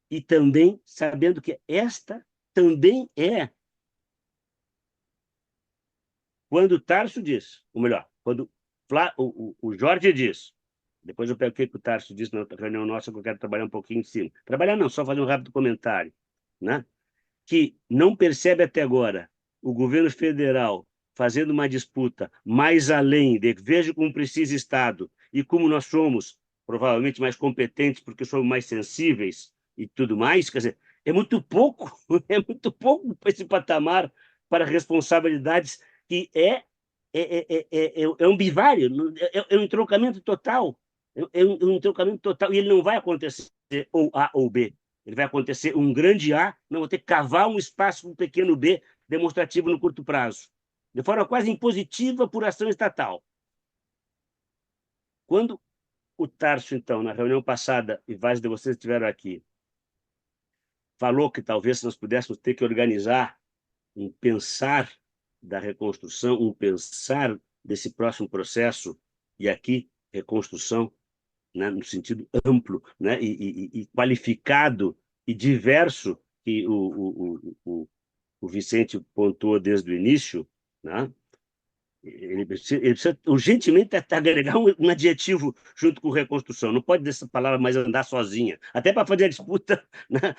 E também sabendo que esta também é, quando o Tarso diz, ou melhor, quando o Jorge diz, depois eu pego o que o Tarso disse na reunião nossa, que eu quero trabalhar um pouquinho em cima. Trabalhar não, só fazer um rápido comentário, né? Que não percebe até agora o governo federal fazendo uma disputa mais além de veja como precisa Estado e como nós somos provavelmente mais competentes porque somos mais sensíveis e tudo mais, quer dizer, é muito pouco esse patamar para responsabilidades que é um bivário, é um entroncamento total, é um entroncamento total, e ele não vai acontecer ou A ou B, ele vai acontecer um grande A, não vou ter que cavar um espaço para um pequeno B demonstrativo no curto prazo, de forma quase impositiva por ação estatal. Quando o Tarso, então, na reunião passada, e vários de vocês estiveram aqui, falou que talvez nós pudéssemos ter que organizar um pensar da reconstrução, um pensar desse próximo processo, e aqui, reconstrução, né, no sentido amplo, né, e qualificado e diverso, que o Vicente pontuou desde o início, né? Ele precisa urgentemente agregar um adjetivo junto com reconstrução. Não pode essa palavra mais andar sozinha, até para fazer a disputa, né,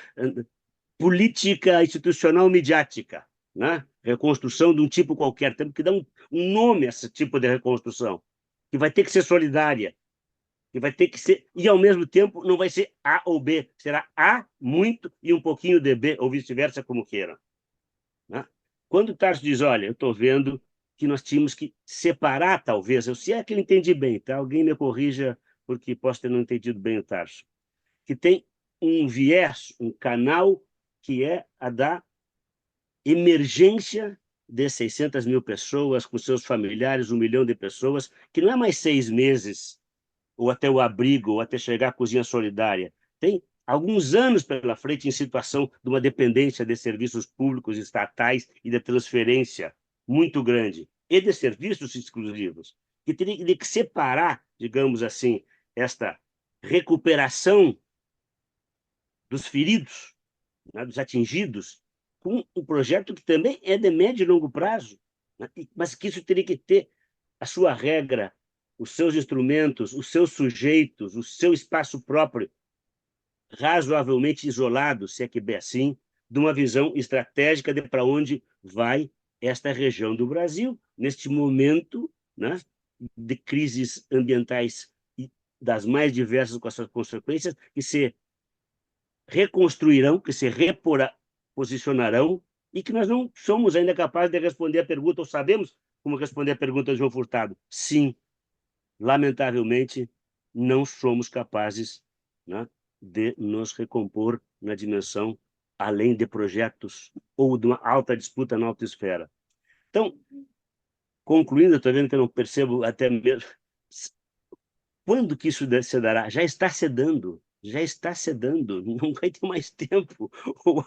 política, institucional, midiática, né? Reconstrução de um tipo qualquer. Temos que dar um nome a esse tipo de reconstrução, que vai ter que ser solidária, que vai ter que ser, e ao mesmo tempo não vai ser A ou B, será A muito e um pouquinho de B, ou vice-versa, como queiram. Né? Quando o Tarso diz, olha, eu estou vendo que nós tínhamos que separar, talvez, se é que eu entendi bem, tá? Alguém me corrija, porque posso ter não entendido bem o Tarso, que tem um viés, um canal, que é a da emergência de 600 mil pessoas, com seus familiares, 1 milhão de pessoas, que não é mais 6 meses, ou até o abrigo, ou até chegar à cozinha solidária. Tem alguns anos pela frente em situação de uma dependência de serviços públicos estatais e de transferência muito grande, e de serviços exclusivos, que teria que separar, digamos assim, esta recuperação dos feridos, né, dos atingidos, com um projeto que também é de médio e longo prazo, né, mas que isso teria que ter a sua regra, os seus instrumentos, os seus sujeitos, o seu espaço próprio, razoavelmente isolado, se é que bem assim, de uma visão estratégica de para onde vai esta região do Brasil, neste momento, né, de crises ambientais das mais diversas com as suas consequências, que se reconstruirão, que se reposicionarão, e que nós não somos ainda capazes de responder a pergunta, ou sabemos como responder a pergunta de João Furtado. Sim, lamentavelmente, não somos capazes, né, de nos recompor na dimensão além de projetos ou de uma alta disputa na alta esfera. Então, concluindo, estou vendo que eu não percebo até mesmo quando que isso se dará. Já está se dando, não vai ter mais tempo. Ou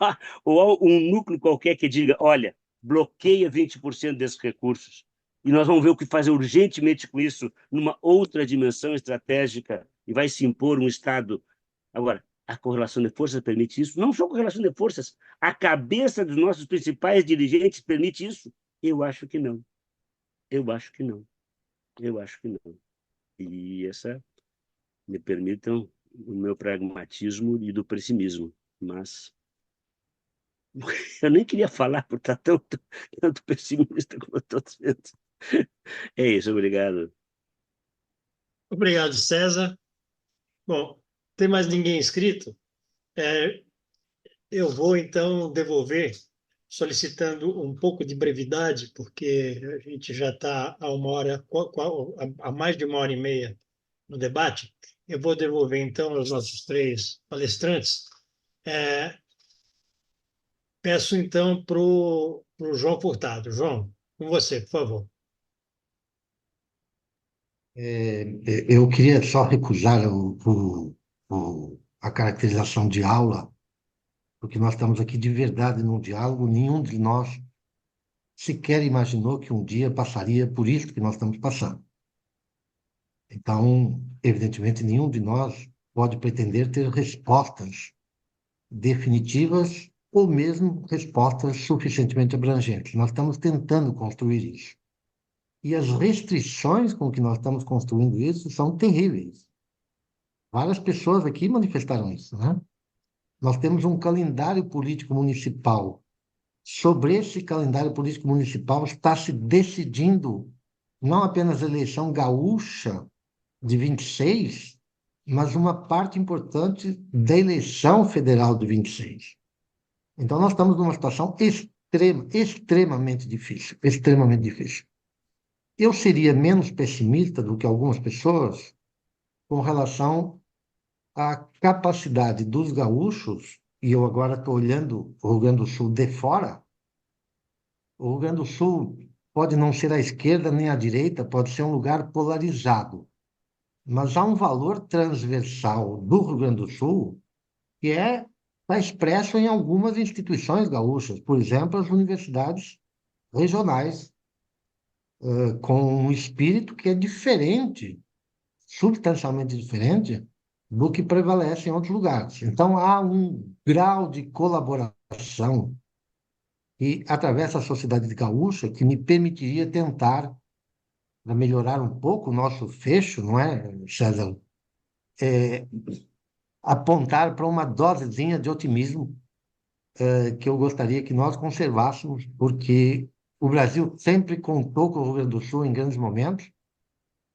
há um núcleo qualquer que diga, olha, bloqueia 20% desses recursos, e nós vamos ver o que fazer urgentemente com isso, numa outra dimensão estratégica, e vai se impor um Estado. Agora, a correlação de forças permite isso? Não só a correlação de forças, a cabeça dos nossos principais dirigentes permite isso? Eu acho que não. Eu acho que não. Eu acho que não. E essa, me permitam, o meu pragmatismo e do pessimismo. Mas eu nem queria falar por estar tanto pessimista como eu estou sendo. É isso, obrigado. Obrigado, César. Bom, tem mais ninguém inscrito? Eu vou, então, devolver, solicitando um pouco de brevidade, porque a gente já está a uma hora, a mais de 1 hora e meia no debate. Eu vou devolver, então, aos nossos 3 palestrantes. Peço, então, para o João Furtado. João, com você, por favor. Eu queria só recusar a caracterização de aula, porque nós estamos aqui de verdade num diálogo. Nenhum de nós sequer imaginou que um dia passaria por isso que nós estamos passando. Então, evidentemente, nenhum de nós pode pretender ter respostas definitivas ou mesmo respostas suficientemente abrangentes. Nós estamos tentando construir isso. E as restrições com que nós estamos construindo isso são terríveis. Várias pessoas aqui manifestaram isso, né? Nós temos um calendário político municipal. Sobre esse calendário político municipal está se decidindo não apenas a eleição gaúcha de 26, mas uma parte importante da eleição federal de 26. Então, nós estamos numa situação extremamente difícil, extremamente difícil. Eu seria menos pessimista do que algumas pessoas com relação à capacidade dos gaúchos, e eu agora estou olhando o Rio Grande do Sul de fora. O Rio Grande do Sul pode não ser à esquerda nem à direita, pode ser um lugar polarizado. mas há um valor transversal do Rio Grande do Sul que está expresso em algumas instituições gaúchas, por exemplo, as universidades regionais, com um espírito que é diferente, substancialmente diferente do que prevalece em outros lugares. Então, há um grau de colaboração e através da sociedade gaúcha que me permitiria tentar, para melhorar um pouco o nosso fecho, não é, César? É, apontar para uma dosezinha de otimismo que eu gostaria que nós conservássemos, porque o Brasil sempre contou com o Rio Grande do Sul em grandes momentos,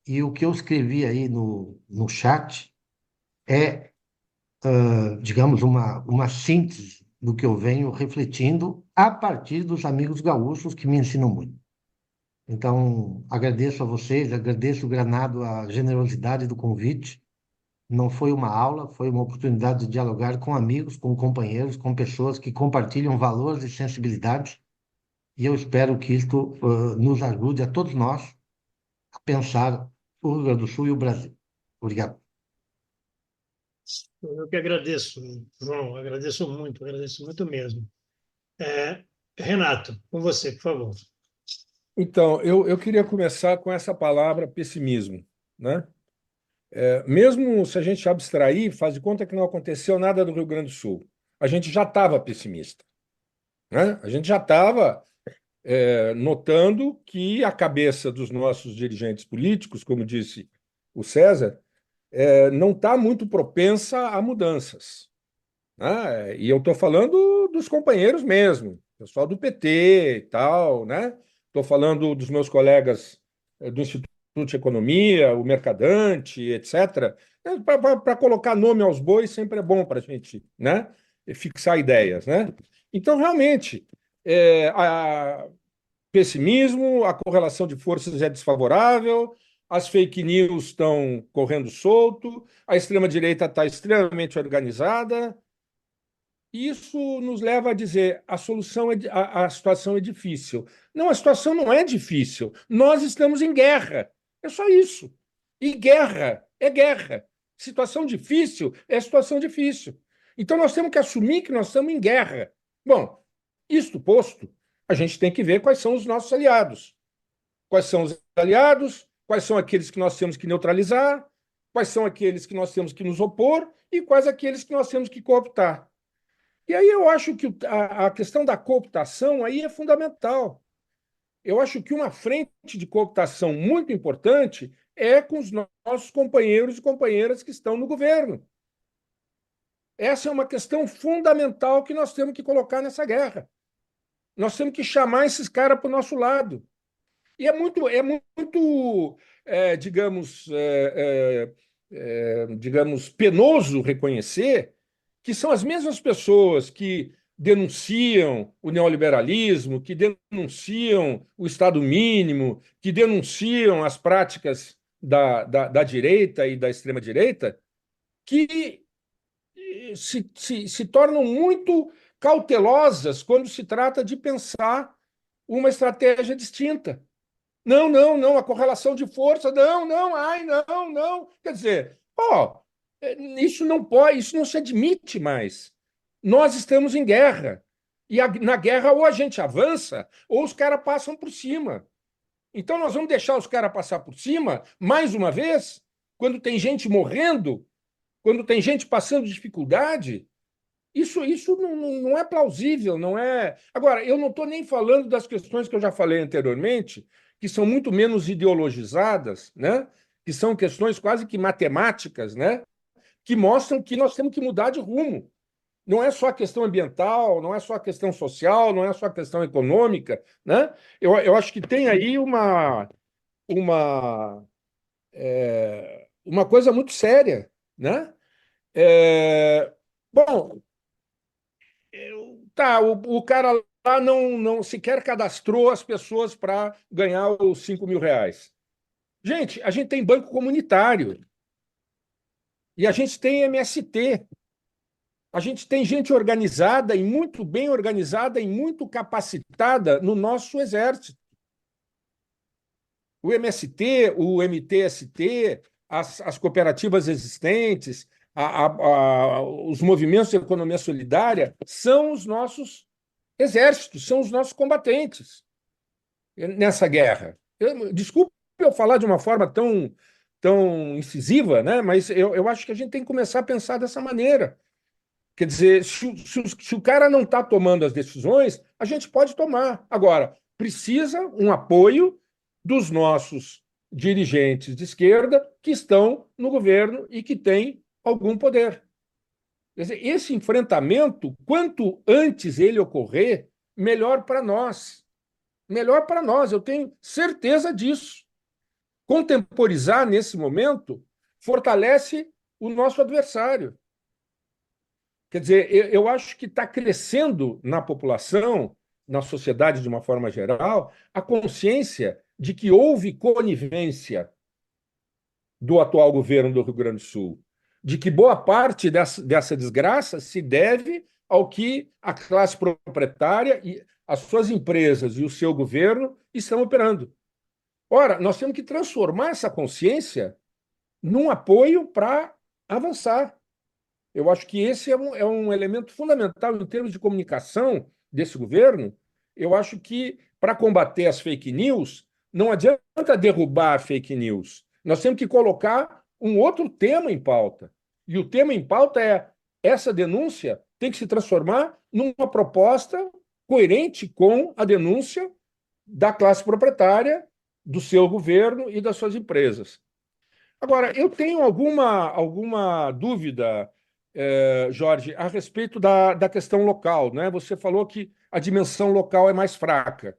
e o que eu escrevi aí no chat é, digamos, uma síntese do que eu venho refletindo a partir dos amigos gaúchos que me ensinam muito. Então, agradeço a vocês, agradeço, Granado, a generosidade do convite. Não foi uma aula, foi uma oportunidade de dialogar com amigos, com companheiros, com pessoas que compartilham valores e sensibilidades. E eu espero que isto nos ajude a todos nós a pensar o Rio Grande do Sul e o Brasil. Obrigado. Eu que agradeço, João, agradeço muito mesmo. Renato, com você, por favor. Então, eu queria começar com essa palavra pessimismo, né? Mesmo se a gente abstrair, faz de conta que não aconteceu nada no Rio Grande do Sul, a gente já estava pessimista, né? A gente já estava notando que a cabeça dos nossos dirigentes políticos, como disse o César, não está muito propensa a mudanças, né? E eu estou falando dos companheiros mesmo, pessoal do PT e tal, né? Estou falando dos meus colegas do Instituto de Economia, o Mercadante, etc. Para colocar nome aos bois sempre é bom para a gente, né? Fixar ideias, né? Então, realmente, pessimismo, a correlação de forças é desfavorável, as fake news estão correndo solto, a extrema-direita está extremamente organizada. Isso nos leva a dizer a solução a situação é difícil. Não, a situação não é difícil. Nós estamos em guerra. É só isso. E guerra é guerra. Situação difícil é situação difícil. Então nós temos que assumir que nós estamos em guerra. Bom, isto posto, a gente tem que ver quais são os nossos aliados. Quais são os aliados? Quais são aqueles que nós temos que neutralizar? Quais são aqueles que nós temos que nos opor? E quais aqueles que nós temos que cooptar? E aí eu acho que a questão da cooptação aí é fundamental. Eu acho que uma frente de cooptação muito importante é com os nossos companheiros e companheiras que estão no governo. Essa é uma questão fundamental que nós temos que colocar nessa guerra. Nós temos que chamar esses caras para o nosso lado. E digamos, penoso reconhecer que são as mesmas pessoas que denunciam o neoliberalismo, que denunciam o Estado mínimo, que denunciam as práticas da direita e da extrema-direita, que se tornam muito cautelosas quando se trata de pensar uma estratégia distinta. Não, não, não, a correlação de força, não, não, ai, não, não. Quer dizer, isso não pode, isso não se admite mais. Nós estamos em guerra. E na guerra ou a gente avança ou os caras passam por cima. Então nós vamos deixar os caras passar por cima, mais uma vez, quando tem gente morrendo, quando tem gente passando dificuldade. Isso não é plausível, não é. Agora, eu não estou nem falando das questões que eu já falei anteriormente, que são muito menos ideologizadas, né? Que são questões quase que matemáticas, né? Que mostram que nós temos que mudar de rumo. Não é só a questão ambiental, não é só a questão social, não é só a questão econômica, né? Eu acho que tem aí uma coisa muito séria, né? Bom, tá, o cara lá não sequer cadastrou as pessoas para ganhar os 5.000 reais. Gente, a gente tem banco comunitário e a gente tem MST. A gente tem gente organizada e muito bem organizada e muito capacitada no nosso exército. O MST, o MTST, as cooperativas existentes, os movimentos de economia solidária são os nossos exércitos, são os nossos combatentes nessa guerra. Desculpe eu falar de uma forma tão incisiva, né? Mas eu acho que a gente tem que começar a pensar dessa maneira. Quer dizer, se o cara não está tomando as decisões, a gente pode tomar. Agora, precisa um apoio dos nossos dirigentes de esquerda que estão no governo e que têm algum poder. Quer dizer, esse enfrentamento, quanto antes ele ocorrer, melhor para nós. Melhor para nós, eu tenho certeza disso. Contemporizar nesse momento fortalece o nosso adversário. Quer dizer, eu acho que está crescendo na população, na sociedade de uma forma geral, a consciência de que houve conivência do atual governo do Rio Grande do Sul, de que boa parte dessa desgraça se deve ao que a classe proprietária e as suas empresas e o seu governo estão operando. Ora, nós temos que transformar essa consciência num apoio para avançar. Eu acho que esse é um elemento fundamental em termos de comunicação desse governo. Eu acho que, para combater as fake news, não adianta derrubar fake news. Nós temos que colocar um outro tema em pauta. E o tema em pauta é essa denúncia tem que se transformar numa proposta coerente com a denúncia da classe proprietária, do seu governo e das suas empresas. Agora, eu tenho alguma dúvida, Jorge, a respeito da questão local, né? Você falou que a dimensão local é mais fraca.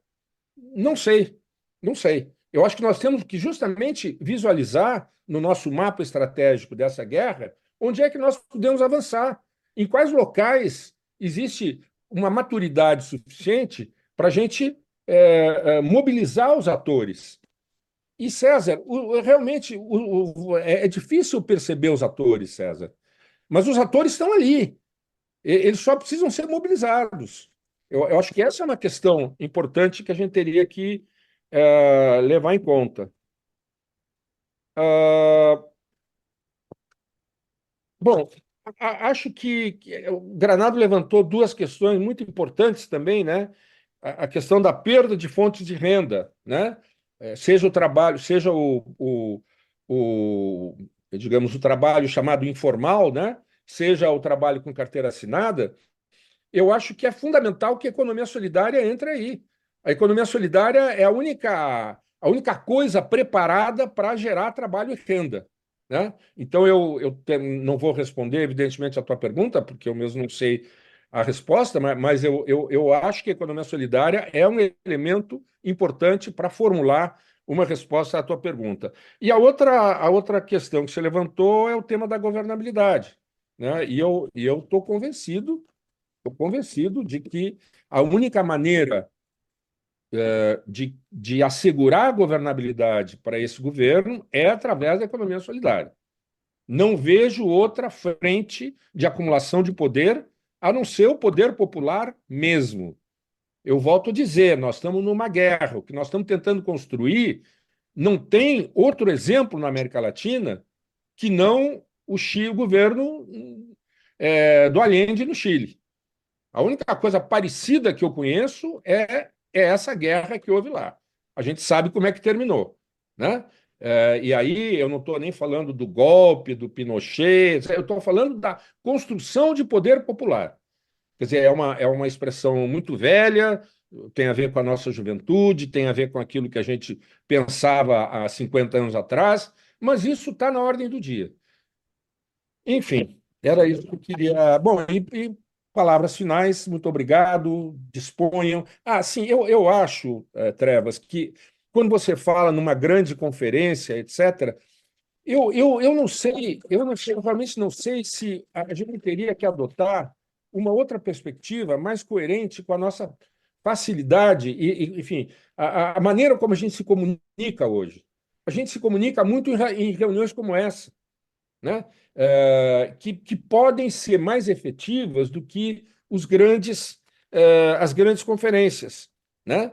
Não sei, não sei. Eu acho que nós temos que justamente visualizar no nosso mapa estratégico dessa guerra onde é que nós podemos avançar, em quais locais existe uma maturidade suficiente para a gente mobilizar os atores. E, César, realmente é difícil perceber os atores, César, mas os atores estão ali. Eles só precisam ser mobilizados. Eu acho que essa é uma questão importante que a gente teria que levar em conta. Bom, acho que o Granado levantou duas questões muito importantes também, né? A questão da perda de fontes de renda, né? Seja o trabalho, seja digamos, o trabalho chamado informal, né? Seja o trabalho com carteira assinada, eu acho que é fundamental que a economia solidária entre aí. A economia solidária é a única coisa preparada para gerar trabalho e renda, né? Então, não vou responder, evidentemente, a tua pergunta, porque eu mesmo não sei a resposta, mas eu acho que a economia solidária é um elemento importante para formular uma resposta à tua pergunta. E a outra questão que você levantou é o tema da governabilidade, né? E eu estou convencido de que a única maneira de assegurar a governabilidade para esse governo é através da economia solidária. Não vejo outra frente de acumulação de poder a não ser o poder popular mesmo. Eu volto a dizer, nós estamos numa guerra. O que nós estamos tentando construir não tem outro exemplo na América Latina que não o governo do Allende no Chile. A única coisa parecida que eu conheço é essa guerra que houve lá. A gente sabe como é que terminou, né? E aí eu não estou nem falando do golpe, do Pinochet, eu estou falando da construção de poder popular. Quer dizer, é uma expressão muito velha, tem a ver com a nossa juventude, tem a ver com aquilo que a gente pensava há 50 anos atrás, mas isso está na ordem do dia. Enfim, era isso que eu queria. Bom, e palavras finais, muito obrigado, disponham. Sim, eu acho, Trevas, que quando você fala numa grande conferência, etc., eu realmente não sei se a gente teria que adotar uma outra perspectiva mais coerente com a nossa facilidade enfim, a maneira como a gente se comunica hoje. A gente se comunica muito em reuniões como essa, né? Que podem ser mais efetivas do que as grandes conferências, né?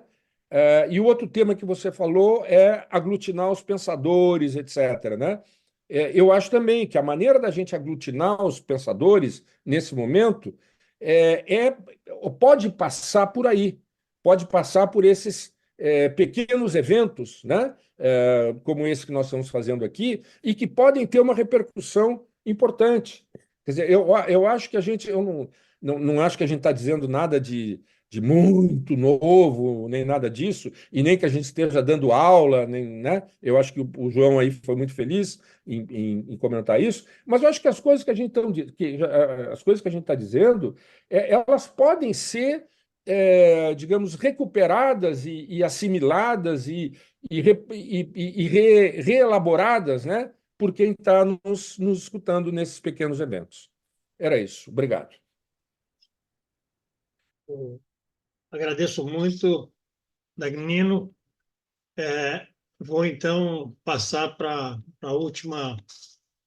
E o outro tema que você falou é aglutinar os pensadores, etc., né? Eu acho também que a maneira da gente aglutinar os pensadores nesse momento é, pode passar por aí, pode passar por esses pequenos eventos, né? Como esse que nós estamos fazendo aqui, e que podem ter uma repercussão importante. Quer dizer, eu acho que a gente, eu não acho que a gente está dizendo nada de muito novo, nem nada disso, e nem que a gente esteja dando aula, nem, né? Eu acho que o João aí foi muito feliz em comentar isso, mas eu acho que as coisas que a gente as coisas que a gente está dizendo, elas podem ser, digamos, recuperadas e assimiladas reelaboradas, né, por quem está nos escutando nesses pequenos eventos. Era isso. Obrigado. Eu agradeço muito, Dagnino. Vou, então, passar para a última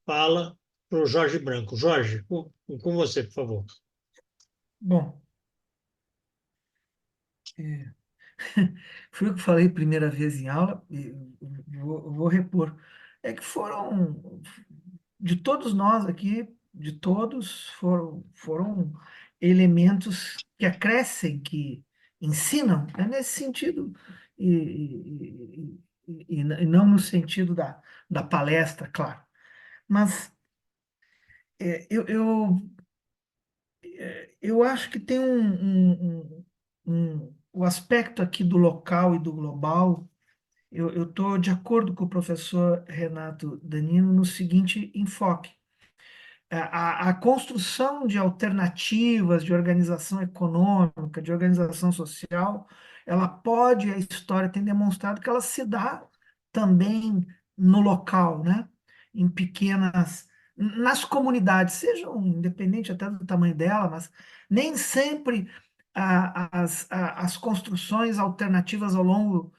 fala para o Jorge Branco. Jorge, com você, por favor. Bom, é, foi o que falei primeira vez em aula, e vou repor. É que foram, de todos nós aqui, de todos, foram elementos que acrescem, que ensinam, né, nesse sentido, e não no sentido da palestra, claro. Mas eu acho que tem o aspecto aqui do local e do global. Eu estou de acordo com o professor Renato Danino no seguinte enfoque: a construção de alternativas de organização econômica, de organização social, ela pode, a história tem demonstrado que ela se dá também no local, né? Em pequenas, nas comunidades, sejam independente até do tamanho dela, mas nem sempre as construções alternativas ao longo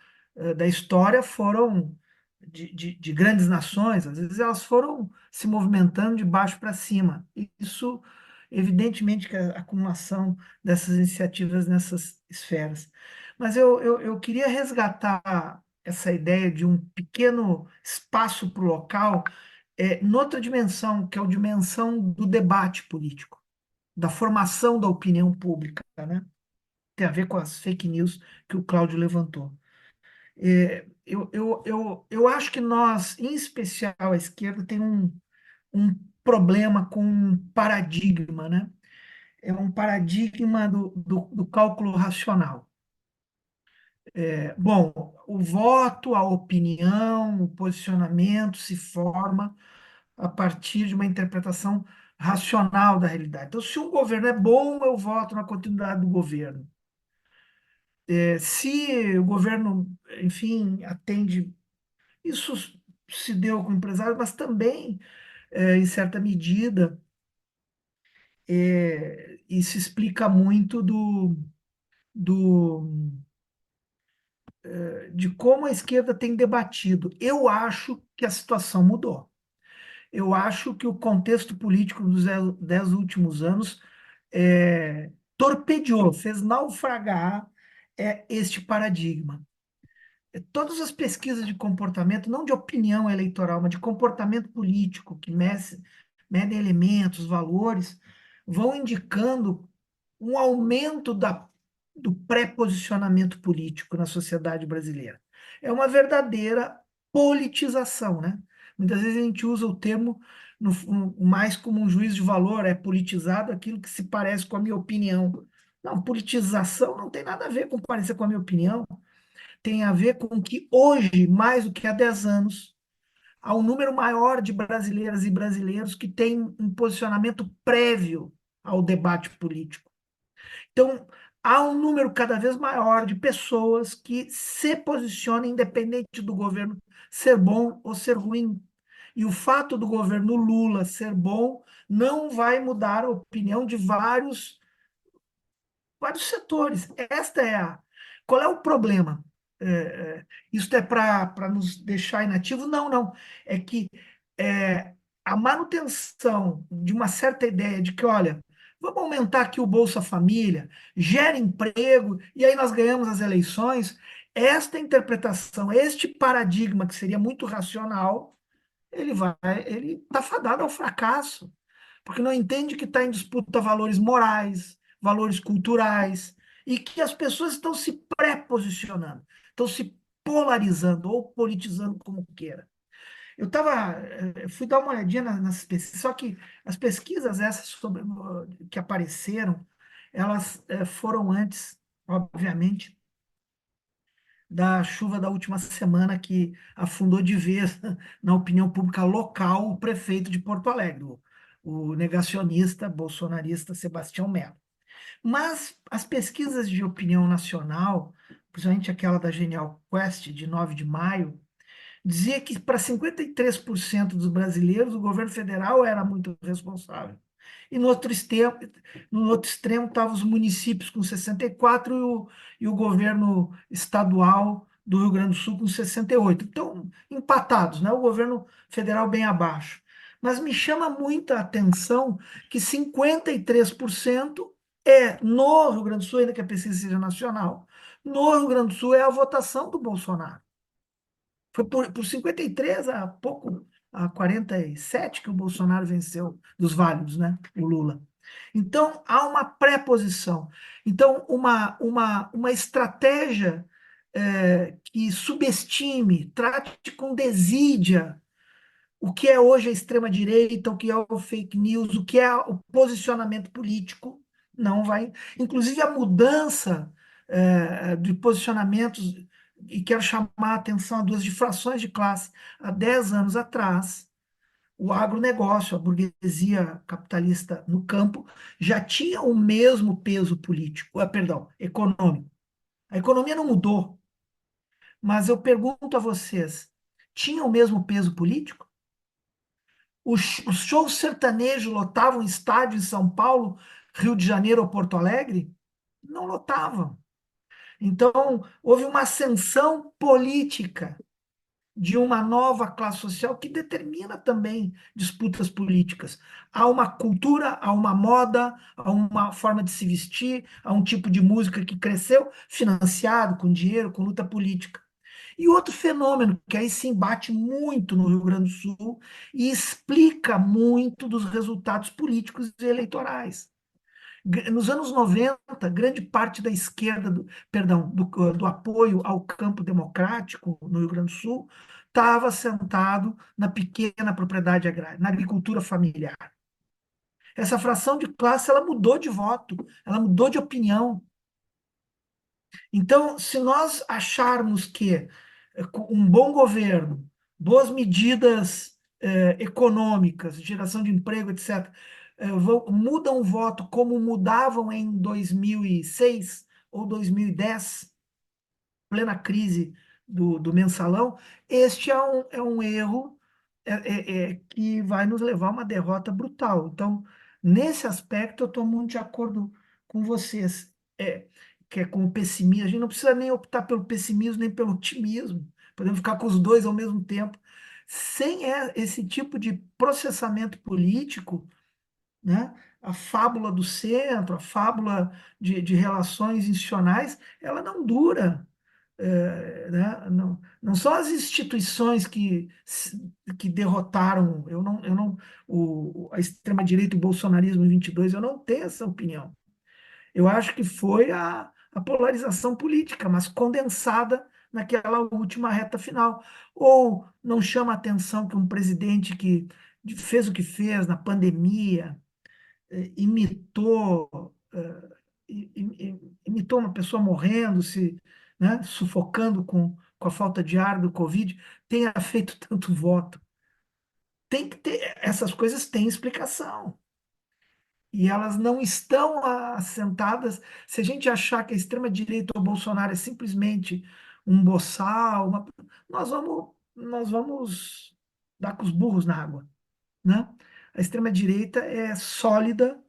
da história foram de grandes nações, às vezes elas foram se movimentando de baixo para cima. Isso, evidentemente, que a acumulação dessas iniciativas nessas esferas. Mas eu queria resgatar essa ideia de um pequeno espaço para o local, noutra dimensão, que é a dimensão do debate político, da formação da opinião pública, né? Tem a ver com as fake news que o Cláudio levantou. Eu acho que nós, em especial a esquerda, tem um problema com um paradigma, né? É um paradigma do cálculo racional. Bom, o voto, a opinião, o posicionamento se forma a partir de uma interpretação racional da realidade. Então, se um governo é bom, eu voto na continuidade do governo. Se o governo, enfim, atende. Isso se deu com empresários, mas também, em certa medida, isso explica muito do, de como a esquerda tem debatido. Eu acho que a situação mudou. Eu acho que o contexto político dos 10 últimos anos torpedeou, fez naufragar este paradigma. Todas as pesquisas de comportamento, não de opinião eleitoral, mas de comportamento político, que medem elementos, valores, vão indicando um aumento do pré-posicionamento político na sociedade brasileira. É uma verdadeira politização, né? Muitas vezes a gente usa o termo mais como um juízo de valor, é politizado aquilo que se parece com a minha opinião. Não, politização não tem nada a ver com parecer com a minha opinião, tem a ver com que hoje, mais do que há 10 anos, há um número maior de brasileiras e brasileiros que têm um posicionamento prévio ao debate político. Então, há um número cada vez maior de pessoas que se posicionam independente do governo ser bom ou ser ruim. E o fato do governo Lula ser bom não vai mudar a opinião de vários setores. Esta é a. Qual é o problema? Isso é para nos deixar inativos? Não, não. É que a manutenção de uma certa ideia de que, olha, vamos aumentar aqui o Bolsa Família, gera emprego, e aí nós ganhamos as eleições. Esta interpretação, este paradigma que seria muito racional, ele está fadado ao fracasso, porque não entende que está em disputa valores morais, valores culturais, e que as pessoas estão se pré-posicionando, estão se polarizando ou politizando como queira. Fui dar uma olhadinha nas pesquisas, só que as pesquisas essas que apareceram, elas foram antes, obviamente, da chuva da última semana que afundou de vez na opinião pública local o prefeito de Porto Alegre, o negacionista bolsonarista Sebastião Melo. Mas as pesquisas de opinião nacional, principalmente aquela da Genial Quest, de 9 de maio, dizia que para 53% dos brasileiros o governo federal era muito responsável. E no outro extremo estavam os municípios com 64% e o governo estadual do Rio Grande do Sul com 68%. Então, empatados, né? O governo federal bem abaixo. Mas me chama muita atenção que 53% no Rio Grande do Sul, ainda que a pesquisa seja nacional, no Rio Grande do Sul é a votação do Bolsonaro. Foi por 53 a 47 que o Bolsonaro venceu dos válidos, né? O Lula. Então, há uma pré-posição. Então, uma estratégia que subestime, trate com desídia o que é hoje a extrema-direita, o que é o fake news, o que é o posicionamento político, não vai. Inclusive, a mudança de posicionamentos, e quero chamar a atenção a duas difrações de classe. Há 10 anos atrás, o agronegócio, a burguesia capitalista no campo, já tinha o mesmo peso político, perdão, econômico. A economia não mudou, mas eu pergunto a vocês, tinha o mesmo peso político? Os shows sertanejos lotavam estádio em São Paulo, Rio de Janeiro ou Porto Alegre? Não lotavam. Então, houve uma ascensão política de uma nova classe social que determina também disputas políticas. Há uma cultura, há uma moda, há uma forma de se vestir, há um tipo de música que cresceu financiado com dinheiro, com luta política. E outro fenômeno que aí se embate muito no Rio Grande do Sul e explica muito dos resultados políticos e eleitorais. Nos anos 90, grande parte da esquerda, do apoio ao campo democrático no Rio Grande do Sul, estava sentado na pequena propriedade agrária, na agricultura familiar. Essa fração de classe ela mudou de voto, ela mudou de opinião. Então, se nós acharmos que um bom governo, boas medidas econômicas, geração de emprego, etc., mudam o voto como mudavam em 2006 ou 2010, plena crise do mensalão, este é um erro que vai nos levar a uma derrota brutal. Então, nesse aspecto, eu estou muito de acordo com vocês, que é com o pessimismo. A gente não precisa nem optar pelo pessimismo nem pelo otimismo, podemos ficar com os dois ao mesmo tempo. Sem esse tipo de processamento político, né? A fábula do centro, a fábula de relações institucionais, ela não dura. Né? Não são as instituições que derrotaram. A extrema-direita e o bolsonarismo em 22, eu não tenho essa opinião. Eu acho que foi a polarização política, mas condensada naquela última reta final. Ou não chama a atenção que um presidente que fez o que fez na pandemia, imitou uma pessoa morrendo, né, sufocando com a falta de ar do Covid, tenha feito tanto voto. Tem que ter, essas coisas têm explicação. E elas não estão assentadas. Se a gente achar que a extrema-direita ou o Bolsonaro é simplesmente um boçal, nós vamos dar com os burros na água, né? A extrema-direita é sólida,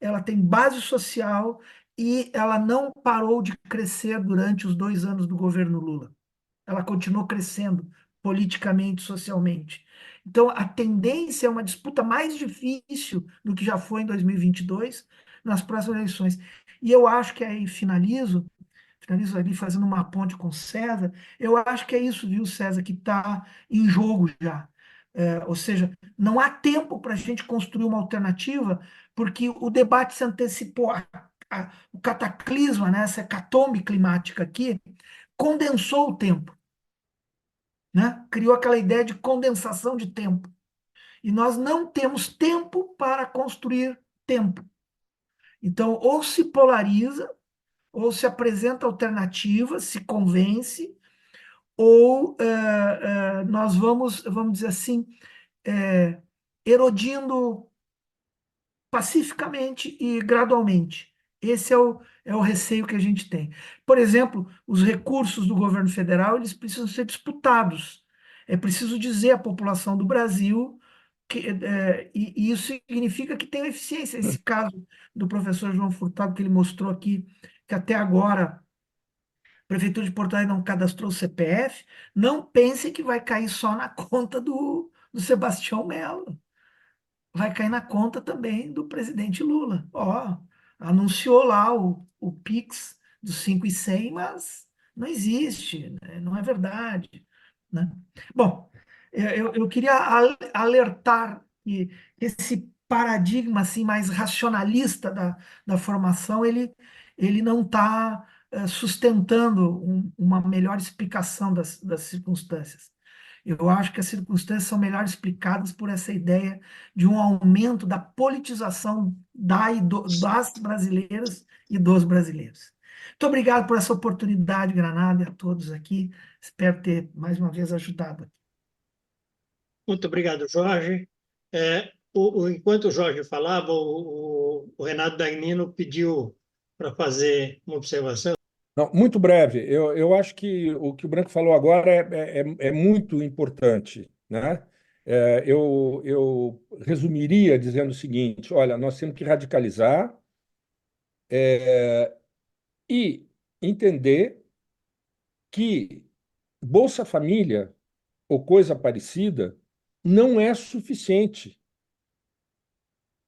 ela tem base social e ela não parou de crescer durante os 2 anos do governo Lula. Ela continuou crescendo politicamente, socialmente. Então, a tendência é uma disputa mais difícil do que já foi em 2022, nas próximas eleições. E eu acho que aí finalizo ali fazendo uma ponte com o César, eu acho que é isso, viu, César, que está em jogo já. Ou seja, não há tempo para a gente construir uma alternativa, porque o debate se antecipou, o cataclisma, né, essa hecatombe climática aqui, condensou o tempo, né? Criou aquela ideia de condensação de tempo. E nós não temos tempo para construir tempo. Então, ou se polariza, ou se apresenta alternativa, se convence, ou nós vamos dizer assim, erodindo pacificamente e gradualmente. Esse é o receio que a gente tem. Por exemplo, os recursos do governo federal, eles precisam ser disputados. É preciso dizer à população do Brasil e isso significa que tem eficiência. Esse caso do professor João Furtado, que ele mostrou aqui, que até agora a Prefeitura de Porto Alegre não cadastrou o CPF, não pense que vai cair só na conta do Sebastião Melo. Vai cair na conta também do presidente Lula. Ó, anunciou lá o Pix dos 5.100, mas não existe, né? Não é verdade, né? Bom, eu queria alertar que esse paradigma assim, mais racionalista da formação, ele não está sustentando uma melhor explicação das circunstâncias. Eu acho que as circunstâncias são melhor explicadas por essa ideia de um aumento da politização das brasileiras e dos brasileiros. Muito obrigado por essa oportunidade, Granada, e a todos aqui. Espero ter, mais uma vez, ajudado. Muito obrigado, Jorge. Enquanto o Jorge falava, o Renato Dagnino pediu para fazer uma observação. Não, muito breve. Eu acho que o que o Branco falou agora é muito importante, né? Eu resumiria dizendo o seguinte: olha, nós temos que radicalizar e entender que Bolsa Família ou coisa parecida não é suficiente.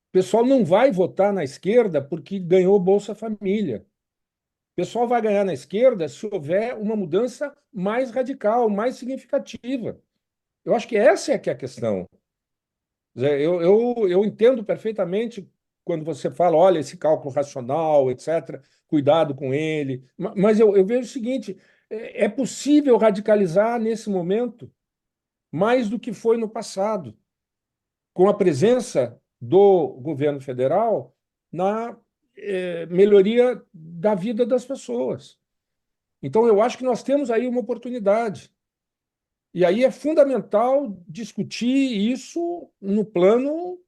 O pessoal não vai votar na esquerda porque ganhou Bolsa Família. O pessoal vai ganhar na esquerda se houver uma mudança mais radical, mais significativa. Eu acho que essa é que é a questão. Eu entendo perfeitamente quando você fala, olha, esse cálculo racional, etc., cuidado com ele. Mas eu vejo o seguinte, é possível radicalizar nesse momento mais do que foi no passado, com a presença do governo federal na melhoria da vida das pessoas. Então, eu acho que nós temos aí uma oportunidade. E aí é fundamental discutir isso no plano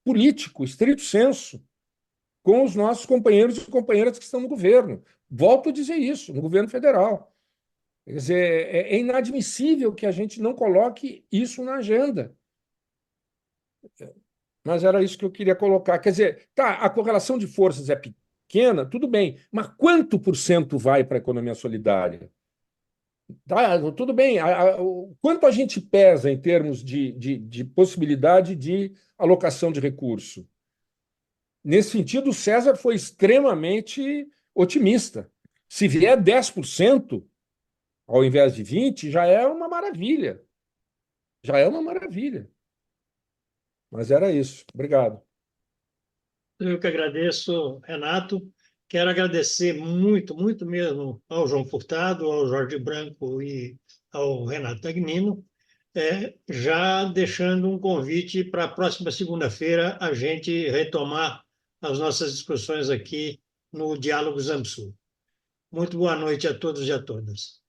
político, estrito sensu, com os nossos companheiros e companheiras que estão no governo. Volto a dizer isso, no governo federal. Quer dizer, é inadmissível que a gente não coloque isso na agenda. Mas era isso que eu queria colocar. Quer dizer, tá, a correlação de forças é pequena, tudo bem, mas quanto por cento vai para a economia solidária? Tá, tudo bem, quanto a gente pesa em termos de possibilidade de alocação de recurso? Nesse sentido, o César foi extremamente otimista. Se vier 10% ao invés de 20%, já é uma maravilha. Já é uma maravilha. Mas era isso. Obrigado. Eu que agradeço, Renato. Quero agradecer muito, muito mesmo ao João Furtado, ao Jorge Branco e ao Renato Dagnino, já deixando um convite para a próxima segunda-feira a gente retomar as nossas discussões aqui no Diálogo Zamsul. Muito boa noite a todos e a todas.